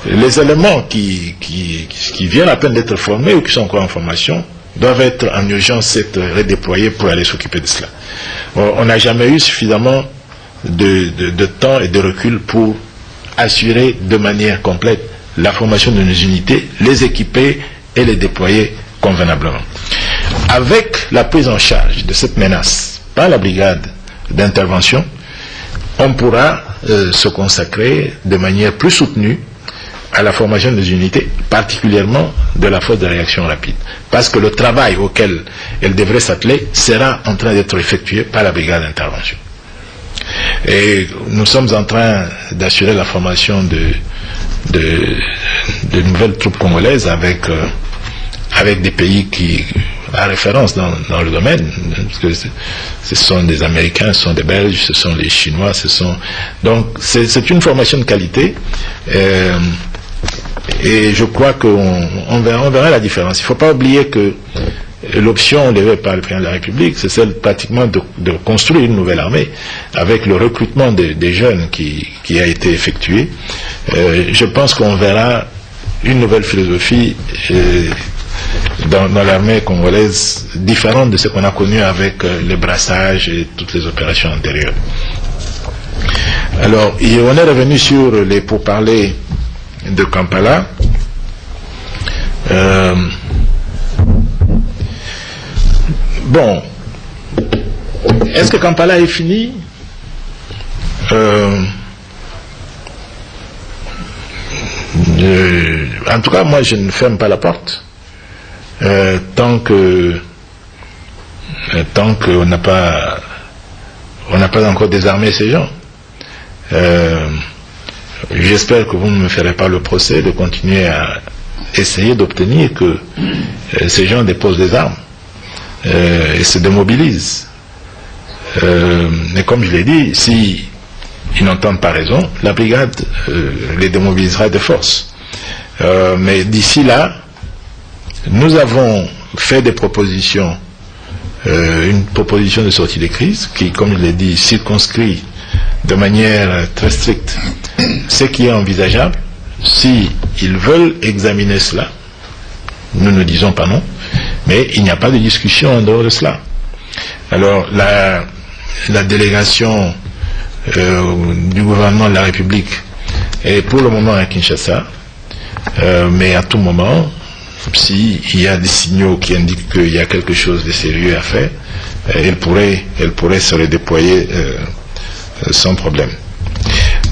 [SPEAKER 2] Les éléments qui viennent à peine d'être formés ou qui sont encore en formation doivent être en urgence redéployés pour aller s'occuper de cela. On n'a jamais eu suffisamment de temps et de recul pour assurer de manière complète la formation de nos unités, les équiper et les déployer convenablement. Avec la prise en charge de cette menace par la brigade d'intervention, on pourra se consacrer de manière plus soutenue à la formation des unités, particulièrement de la force de réaction rapide. Parce que le travail auquel elle devrait s'atteler sera en train d'être effectué par la brigade d'intervention. Et nous sommes en train d'assurer la formation de nouvelles troupes congolaises avec des pays qui à référence dans le domaine, parce que ce sont des Américains, ce sont des Belges, ce sont les Chinois, donc c'est une formation de qualité. Et je crois qu'on verra la différence. Il ne faut pas oublier que l'option levée par le président de la République, c'est celle pratiquement de construire une nouvelle armée avec le recrutement des jeunes qui a été effectué. Je pense qu'on verra une nouvelle philosophie dans l'armée congolaise différente de ce qu'on a connu avec les brassages et toutes les opérations antérieures. Alors, on est revenu sur les pourparlers de Kampala. Bon, est-ce que Kampala est fini? En tout cas, moi, je ne ferme pas la porte tant qu'on n'a pas encore désarmé ces gens. J'espère que vous ne me ferez pas le procès de continuer à essayer d'obtenir que ces gens déposent des armes et se démobilisent. Mais comme je l'ai dit, si ils n'entendent pas raison, la brigade les démobilisera de force. Mais d'ici là, nous avons fait des propositions, une proposition de sortie de crise qui, comme je l'ai dit, circonscrit de manière très stricte ce qui est envisageable. Si ils veulent examiner cela, nous ne disons pas non, mais il n'y a pas de discussion en dehors de cela. Alors la délégation du gouvernement de la République est pour le moment à Kinshasa, mais à tout moment, s'il y a des signaux qui indiquent qu'il y a quelque chose de sérieux à faire, elle pourrait se redéployer sans problème.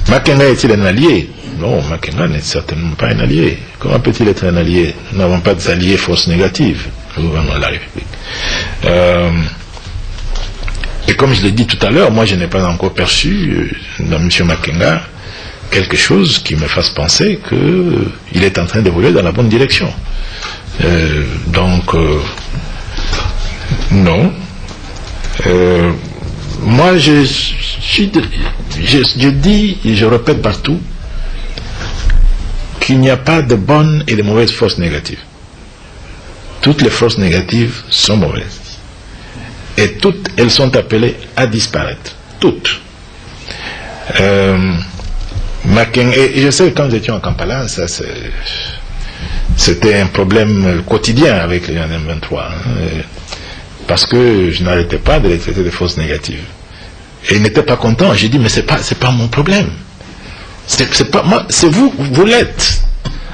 [SPEAKER 2] Makenga est-il un allié? Non, Makenga n'est certainement pas un allié. Comment peut-il être un allié? Nous n'avons pas d'alliés force négative, le gouvernement de la République. Et comme je l'ai dit tout à l'heure, moi je n'ai pas encore perçu dans M. Makenga quelque chose qui me fasse penser qu'il est en train d'évoluer dans la bonne direction. Non. Moi, je dis et je répète partout qu'il n'y a pas de bonnes et de mauvaises forces négatives. Toutes les forces négatives sont mauvaises. Et toutes, elles sont appelées à disparaître. Toutes. Makenga, et je sais que quand nous étions en Kampala, c'était un problème quotidien avec les M23, parce que je n'arrêtais pas de les traiter de fausses négatives. Et ils n'étaient pas contents. J'ai dit, mais c'est pas mon problème. C'est pas moi, c'est vous l'êtes.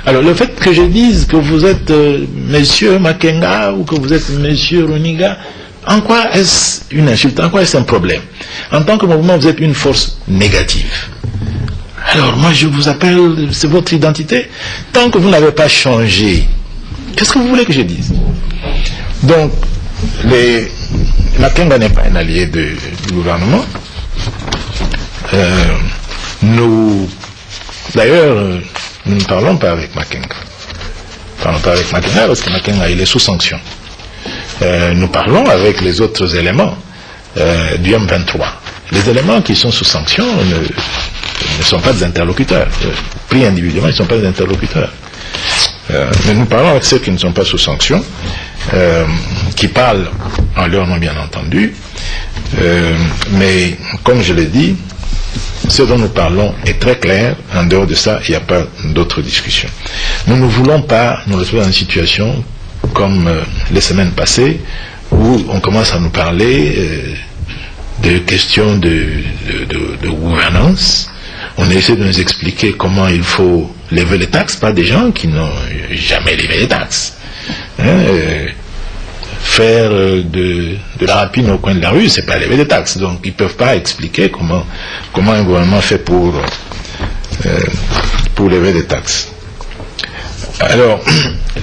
[SPEAKER 2] Alors le fait que je dise que vous êtes monsieur Makenga ou que vous êtes monsieur Runiga, en quoi est-ce une insulte? En quoi est-ce un problème? En tant que mouvement, vous êtes une force négative. Alors moi je vous appelle, c'est votre identité. Tant que vous n'avez pas changé, qu'est-ce que vous voulez que je dise? Donc, Makenga n'est pas un allié du gouvernement. D'ailleurs, nous ne parlons pas avec Makenga. Nous ne parlons pas avec Makenga parce que Makenga il est sous sanction. Nous parlons avec les autres éléments du M23. Les éléments qui sont sous sanction ne sont pas des interlocuteurs. Pris individuellement, ils ne sont pas des interlocuteurs. Mais nous parlons avec ceux qui ne sont pas sous sanction, qui parlent en leur nom bien entendu. Mais comme je l'ai dit, ce dont nous parlons est très clair. En dehors de ça, il n'y a pas d'autre discussion. Nous ne voulons pas nous retrouver dans une situation comme les semaines passées où on commence à nous parler de questions de gouvernance. On essaie de nous expliquer comment il faut lever les taxes par des gens qui n'ont jamais levé les taxes. Faire de la rapine au coin de la rue, c'est pas lever des taxes. Donc ils ne peuvent pas expliquer comment un gouvernement fait pour lever des taxes. Alors,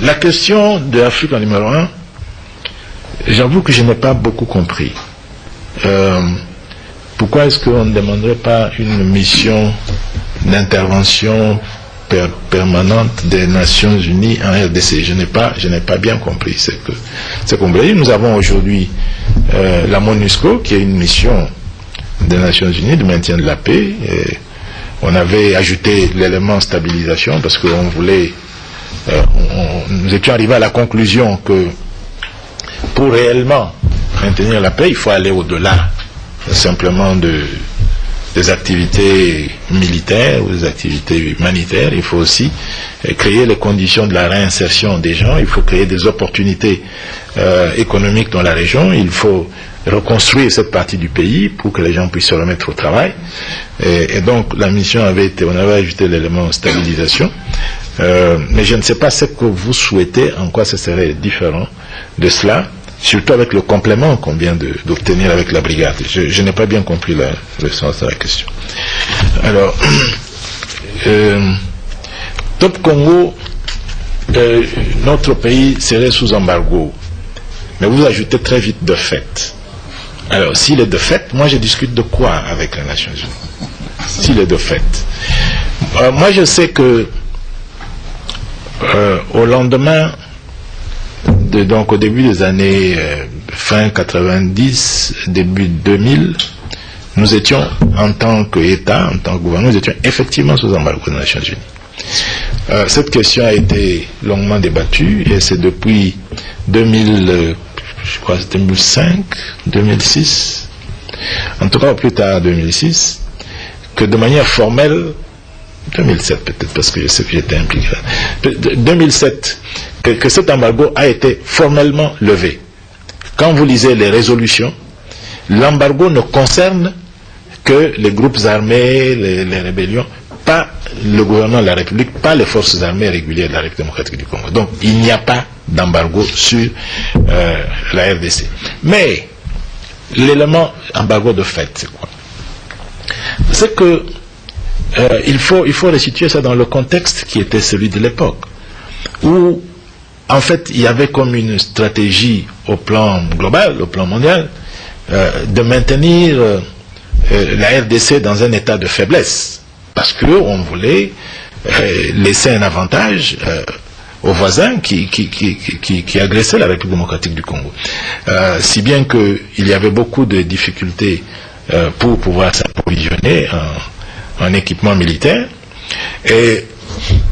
[SPEAKER 2] la question de l'Afrique en numéro 1, j'avoue que je n'ai pas beaucoup compris. Pourquoi est-ce qu'on ne demanderait pas une mission d'intervention permanente des Nations Unies en RDC? Je n'ai pas bien compris. C'est qu'on veut dire. Nous avons aujourd'hui la MONUSCO, qui est une mission des Nations Unies de maintien de la paix. Et on avait ajouté l'élément stabilisation parce qu'on voulait... nous étions arrivés à la conclusion que pour réellement maintenir la paix, il faut aller au-delà simplement des activités militaires ou des activités humanitaires. Il faut aussi créer les conditions de la réinsertion des gens, il faut créer des opportunités économiques dans la région, il faut reconstruire cette partie du pays pour que les gens puissent se remettre au travail. Et donc la mission on avait ajouté l'élément stabilisation. Mais je ne sais pas ce que vous souhaitez, en quoi ce serait différent de cela, surtout avec le complément qu'on vient d'obtenir avec la brigade. Je n'ai pas bien compris le sens de la question. Alors, Top Congo, notre pays serait sous embargo, mais vous ajoutez très vite de fait. Alors, s'il est de fait, moi je discute de quoi avec les Nations Unies? S'il est de fait. Moi je sais que au lendemain, donc au début des années fin 90, début 2000, nous étions en tant qu'État, en tant que gouvernement, nous étions effectivement sous embargo des Nations Unies. Cette question a été longuement débattue et c'est depuis 2005, 2006, en tout cas au plus tard 2006, que de manière formelle, 2007 peut-être parce que je sais que j'étais impliqué, 2007, que cet embargo a été formellement levé. Quand vous lisez les résolutions, l'embargo ne concerne que les groupes armés, les rébellions, pas le gouvernement de la République, pas les forces armées régulières de la République démocratique du Congo. Donc il n'y a pas d'embargo sur la RDC. Mais l'élément embargo de fait, c'est quoi? C'est que il faut resituer ça dans le contexte qui était celui de l'époque, où en fait il y avait comme une stratégie au plan global, au plan mondial, de maintenir la RDC dans un état de faiblesse, parce qu'on voulait laisser un avantage aux voisins qui agressaient la République démocratique du Congo. Si bien qu'il y avait beaucoup de difficultés pour pouvoir s'approvisionner en équipement militaire. Et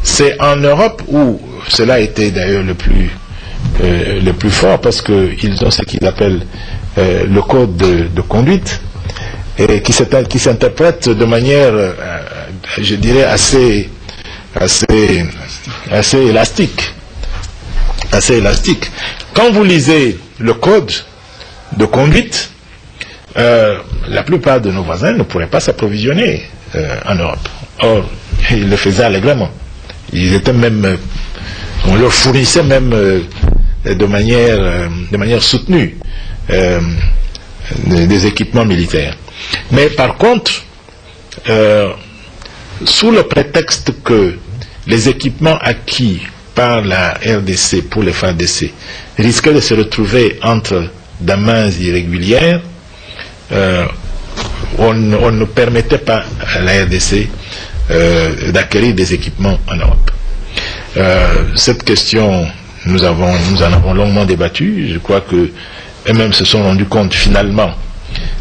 [SPEAKER 2] c'est en Europe où cela a été d'ailleurs le plus fort, parce qu'ils ont ce qu'ils appellent le code de conduite, et qui s'interprète de manière je dirais, assez élastique. Assez élastique. Quand vous lisez le code de conduite, la plupart de nos voisins ne pourraient pas s'approvisionner en Europe. Or, ils le faisaient allègrement. Ils étaient même, on leur fournissait même de manière soutenue des équipements militaires. Mais par contre, sous le prétexte que les équipements acquis par la RDC pour les FARDC risquaient de se retrouver entre des mains irrégulières, on ne permettait pas à la RDC d'acquérir des équipements en Europe. Cette question, nous en avons longuement débattu. Je crois que eux-mêmes se sont rendus compte finalement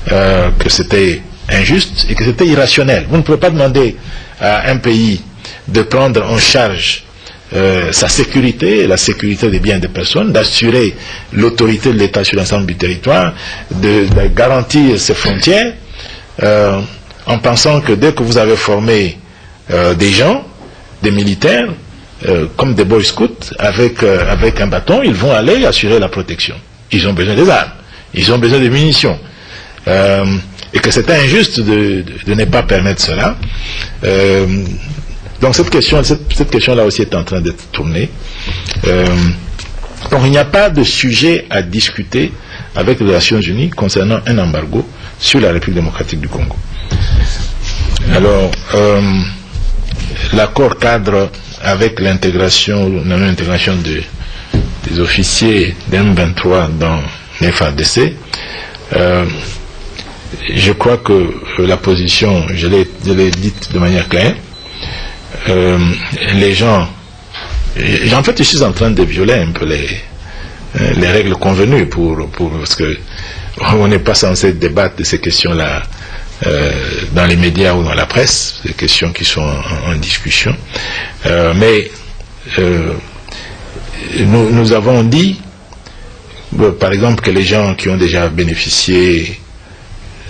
[SPEAKER 2] que c'était injuste et que c'était irrationnel. Vous ne pouvez pas demander à un pays de prendre en charge sa sécurité, la sécurité des biens des personnes, d'assurer l'autorité de l'État sur l'ensemble du territoire, de garantir ses frontières, en pensant que dès que vous avez formé des gens, des militaires, comme des boy scouts, avec un bâton, ils vont aller assurer la protection. Ils ont besoin des armes, ils ont besoin de munitions. Et que c'était injuste de ne pas permettre cela. Donc cette question-là aussi est en train d'être tournée. Donc il n'y a pas de sujet à discuter avec les Nations Unies concernant un embargo sur la République démocratique du Congo. Alors, l'accord cadre avec l'intégration des officiers d'M23 dans les FARDC, je crois que la position, je l'ai dite de manière claire, les gens, en fait je suis en train de violer un peu les règles convenues parce que on n'est pas censé débattre de ces questions-là dans les médias ou dans la presse, des questions qui sont en discussion, mais nous avons dit par exemple que les gens qui ont déjà bénéficié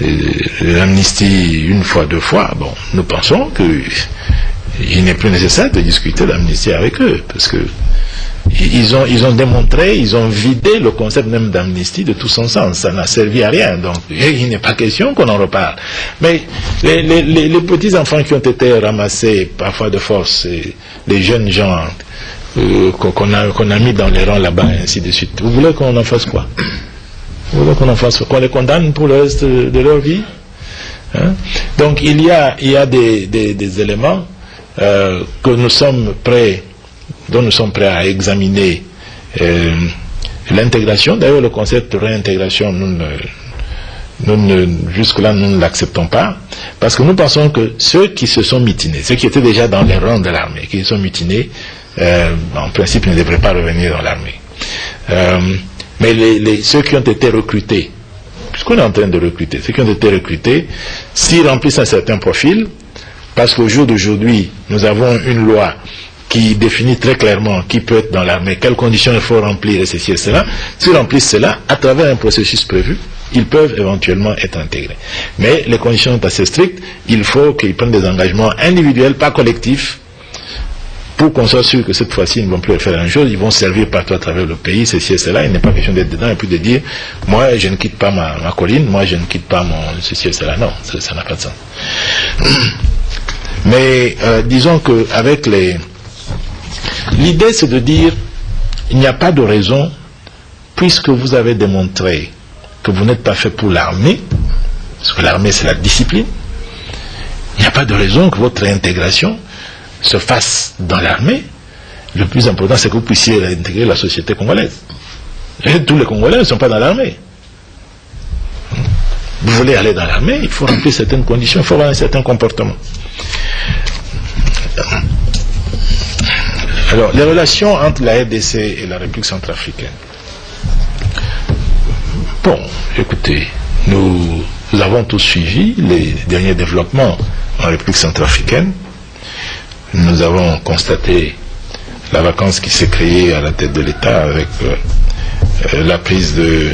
[SPEAKER 2] de l'amnistie une fois, deux fois, bon, nous pensons qu'il n'est plus nécessaire de discuter d'amnistie avec eux, parce que ils ont démontré, ils ont vidé le concept même d'amnistie de tout son sens. Ça n'a servi à rien. Donc, il n'est pas question qu'on en reparle. Mais les petits enfants qui ont été ramassés parfois de force, les jeunes gens qu'on a mis dans les rangs là-bas, et ainsi de suite. Vous voulez qu'on en fasse quoi? Vous voulez qu'on en fasse quoi? Qu'on les condamne pour le reste de leur vie? Hein? Donc, il y a des éléments que nous sommes prêts, dont nous sommes prêts à examiner l'intégration. D'ailleurs, le concept de réintégration, jusque-là, nous ne l'acceptons pas, parce que nous pensons que ceux qui se sont mutinés, ceux qui étaient déjà dans les rangs de l'armée, qui se sont mutinés, en principe, ne devraient pas revenir dans l'armée. Mais ceux qui ont été recrutés, puisqu'on est en train de recruter, ceux qui ont été recrutés, s'ils remplissent un certain profil, parce qu'au jour d'aujourd'hui, nous avons une loi qui définit très clairement qui peut être dans l'armée, quelles conditions il faut remplir, et ceci et cela. S'ils remplissent cela, à travers un processus prévu, ils peuvent éventuellement être intégrés. Mais les conditions sont assez strictes, il faut qu'ils prennent des engagements individuels, pas collectifs, pour qu'on soit sûr que cette fois-ci, ils ne vont plus faire la même chose, ils vont servir partout à travers le pays, ceci et cela. Il n'est pas question d'être dedans et puis de dire, moi je ne quitte pas ma colline, moi je ne quitte pas mon ceci et cela. Non, ça n'a pas de sens. Mais disons qu'avec l'idée c'est de dire, il n'y a pas de raison, puisque vous avez démontré que vous n'êtes pas fait pour l'armée, parce que l'armée c'est la discipline, il n'y a pas de raison que votre réintégration se fasse dans l'armée. Le plus important c'est que vous puissiez réintégrer la société congolaise. Et tous les Congolais ne sont pas dans l'armée. Vous voulez aller dans l'armée, il faut remplir certaines conditions, il faut avoir un certain comportement. Alors, les relations entre la RDC et la République centrafricaine. Bon, écoutez, nous avons tous suivi les derniers développements en République centrafricaine. Nous avons constaté la vacance qui s'est créée à la tête de l'État avec la prise de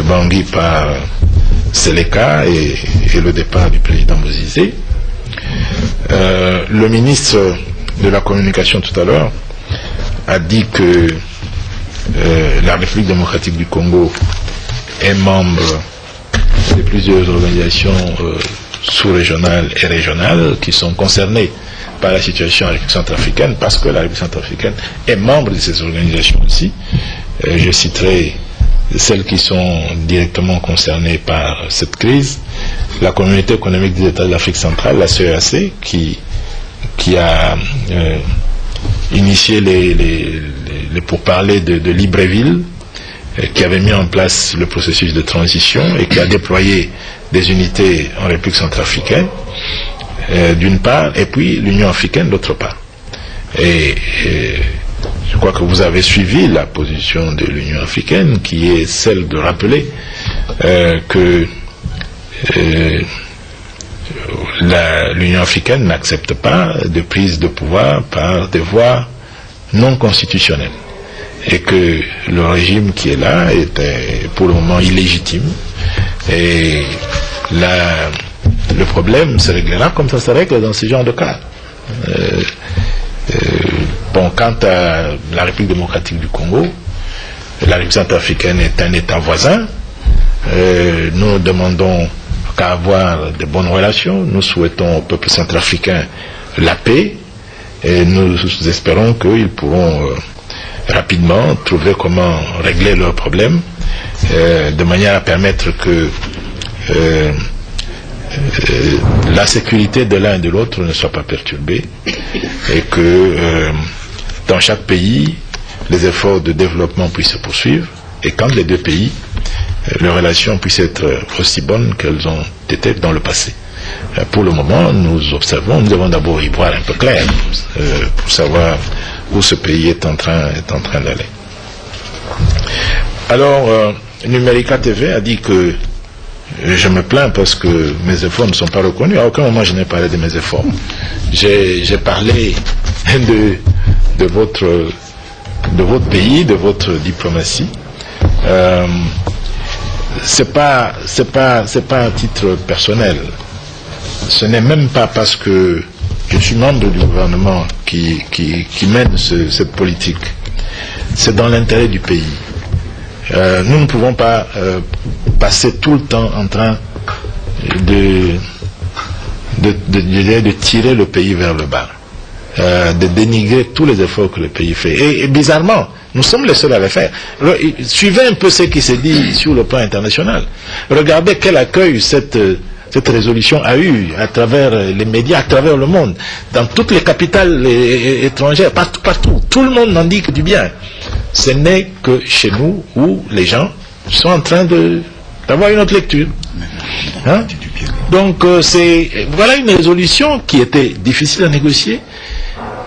[SPEAKER 2] Bangui par Seleka et le départ du président Bozizé. Le ministre de la Communication tout à l'heure a dit que la République démocratique du Congo est membre de plusieurs organisations sous-régionales et régionales qui sont concernées par la situation en République centrafricaine, parce que la République centrafricaine est membre de ces organisations aussi. Je citerai celles qui sont directement concernées par cette crise. La Communauté économique des États de l'Afrique centrale, la CEAC, qui a initié les pourparlers de Libreville, qui avait mis en place le processus de transition et qui a déployé des unités en République centrafricaine, d'une part, et puis l'Union africaine d'autre part. Et je crois que vous avez suivi la position de l'Union africaine, qui est celle de rappeler que l'Union africaine n'accepte pas de prise de pouvoir par des voies non constitutionnelles, et que le régime qui est là est pour le moment illégitime, et le problème se réglera comme ça se règle dans ce genre de cas. Bon, quant à la République démocratique du Congo, la République centrafricaine est un État voisin. Nous demandons qu'à avoir de bonnes relations. Nous souhaitons au peuple centrafricain la paix, et nous espérons qu'ils pourront rapidement trouver comment régler leurs problèmes, de manière à permettre que la sécurité de l'un et de l'autre ne soit pas perturbée, et que dans chaque pays, les efforts de développement puissent se poursuivre, et quand les deux pays, leurs relations puissent être aussi bonnes qu'elles ont été dans le passé. Pour le moment, nous observons, nous devons d'abord y voir un peu clair pour savoir où ce pays est en train d'aller. Alors, Numérica TV a dit que je me plains parce que mes efforts ne sont pas reconnus. À aucun moment je n'ai parlé de mes efforts. J'ai parlé de votre pays, de votre diplomatie. C'est pas un titre personnel. Ce n'est même pas parce que je suis membre du gouvernement qui mène cette politique. C'est dans l'intérêt du pays. Nous ne pouvons pas passer tout le temps en train de tirer le pays vers le bas, de dénigrer tous les efforts que le pays fait. Et bizarrement, nous sommes les seuls à le faire. Suivez un peu ce qui se dit sur le plan international. Regardez quel accueil cette résolution a eu à travers les médias, à travers le monde, dans toutes les capitales étrangères, partout. Tout le monde n'en dit que du bien. Ce n'est que chez nous où les gens sont en train d'avoir une autre lecture. Hein? Donc voilà une résolution qui était difficile à négocier,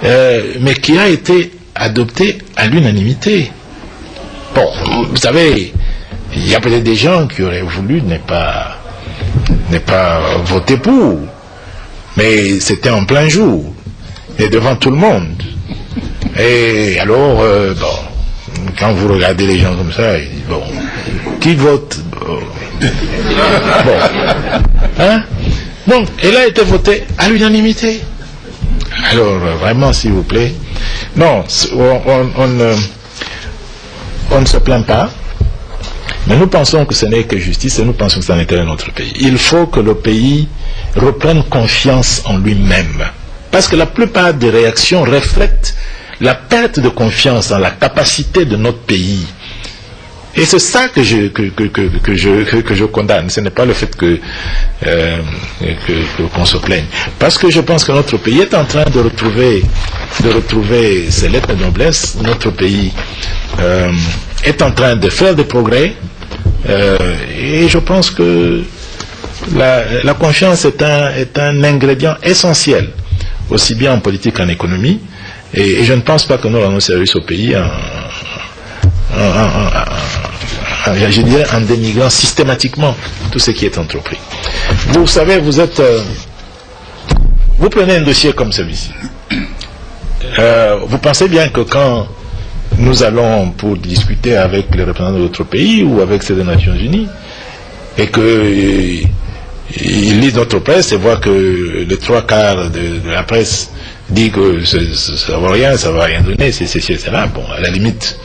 [SPEAKER 2] mais qui a été adoptée à l'unanimité. Bon, vous savez, il y a peut-être des gens qui auraient voulu ne pas voter pour, mais c'était en plein jour et devant tout le monde. Et alors, bon, quand vous regardez les gens comme ça, ils disent, bon, qui vote? Bon. Hein? Donc, elle a été votée à l'unanimité. Alors, vraiment, s'il vous plaît, non, on ne se plaint pas, mais nous pensons que ce n'est que justice, et nous pensons que c'est en intérêt de notre pays. Il faut que le pays reprenne confiance en lui-même, parce que la plupart des réactions reflètent la perte de confiance dans la capacité de notre pays. Et c'est ça que je condamne. Ce n'est pas le fait qu'on se plaigne. Parce que je pense que notre pays est en train de retrouver ses lettres de noblesse. Notre pays est en train de faire des progrès. Et je pense que la confiance est un ingrédient essentiel, aussi bien en politique qu'en économie. Et je ne pense pas que nous rendons service au pays je dirais en dénigrant systématiquement tout ce qui est entrepris. Vous savez, vous prenez un dossier comme celui-ci. Vous pensez bien que quand nous allons pour discuter avec les représentants de notre pays ou avec ceux des Nations Unies, et que ils lisent notre presse et voient que les 3/4 de la presse dit que ça va rien donner, c'est là. Bon, à la limite,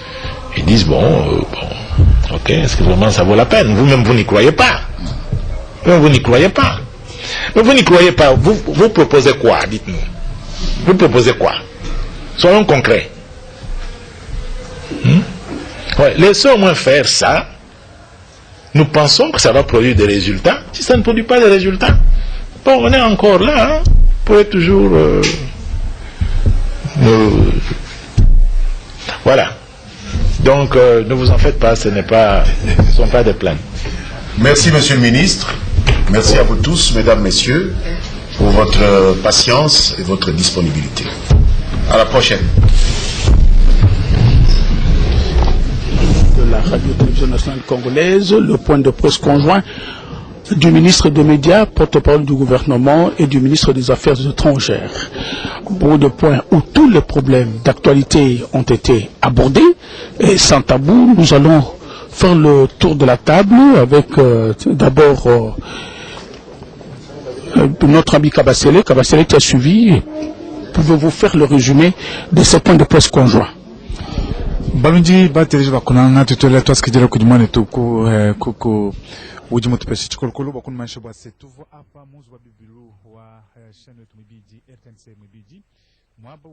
[SPEAKER 2] ils disent ok, est-ce que vraiment ça vaut la peine? Vous-même, vous n'y croyez pas. Vous n'y croyez pas. Mais vous n'y croyez pas. Vous proposez quoi? Dites-nous. Vous proposez quoi? Soyons concrets. Ouais, laissons au moins faire ça. Nous pensons que ça va produire des résultats. Si ça ne produit pas de résultats, bon, on est encore là. Vous pouvez toujours... Voilà. Donc, ne vous en faites pas, ce ne sont pas des plaintes.
[SPEAKER 1] Merci, Monsieur le Ministre. Merci à vous tous, Mesdames, Messieurs, pour votre patience et votre disponibilité. À la prochaine.
[SPEAKER 6] De la Radio-Télévision nationale congolaise, le point de presse conjoint du ministre des Médias, porte-parole du gouvernement, et du ministre des Affaires étrangères. Beaucoup de points où tous les problèmes d'actualité ont été abordés, et sans tabou, nous allons faire le tour de la table avec d'abord notre ami Kabasele qui a suivi. Pouvez-vous faire le résumé de ces points de presse conjoints?
[SPEAKER 9] Balunji batereje bakunanga tutole twasikijira kujimane tuku kuku ujimu tupesi chikolokolo bakun maisha bwase tuvo hapa muzi wa bibilu wa shane tumibiji RTNC mibiji mwaba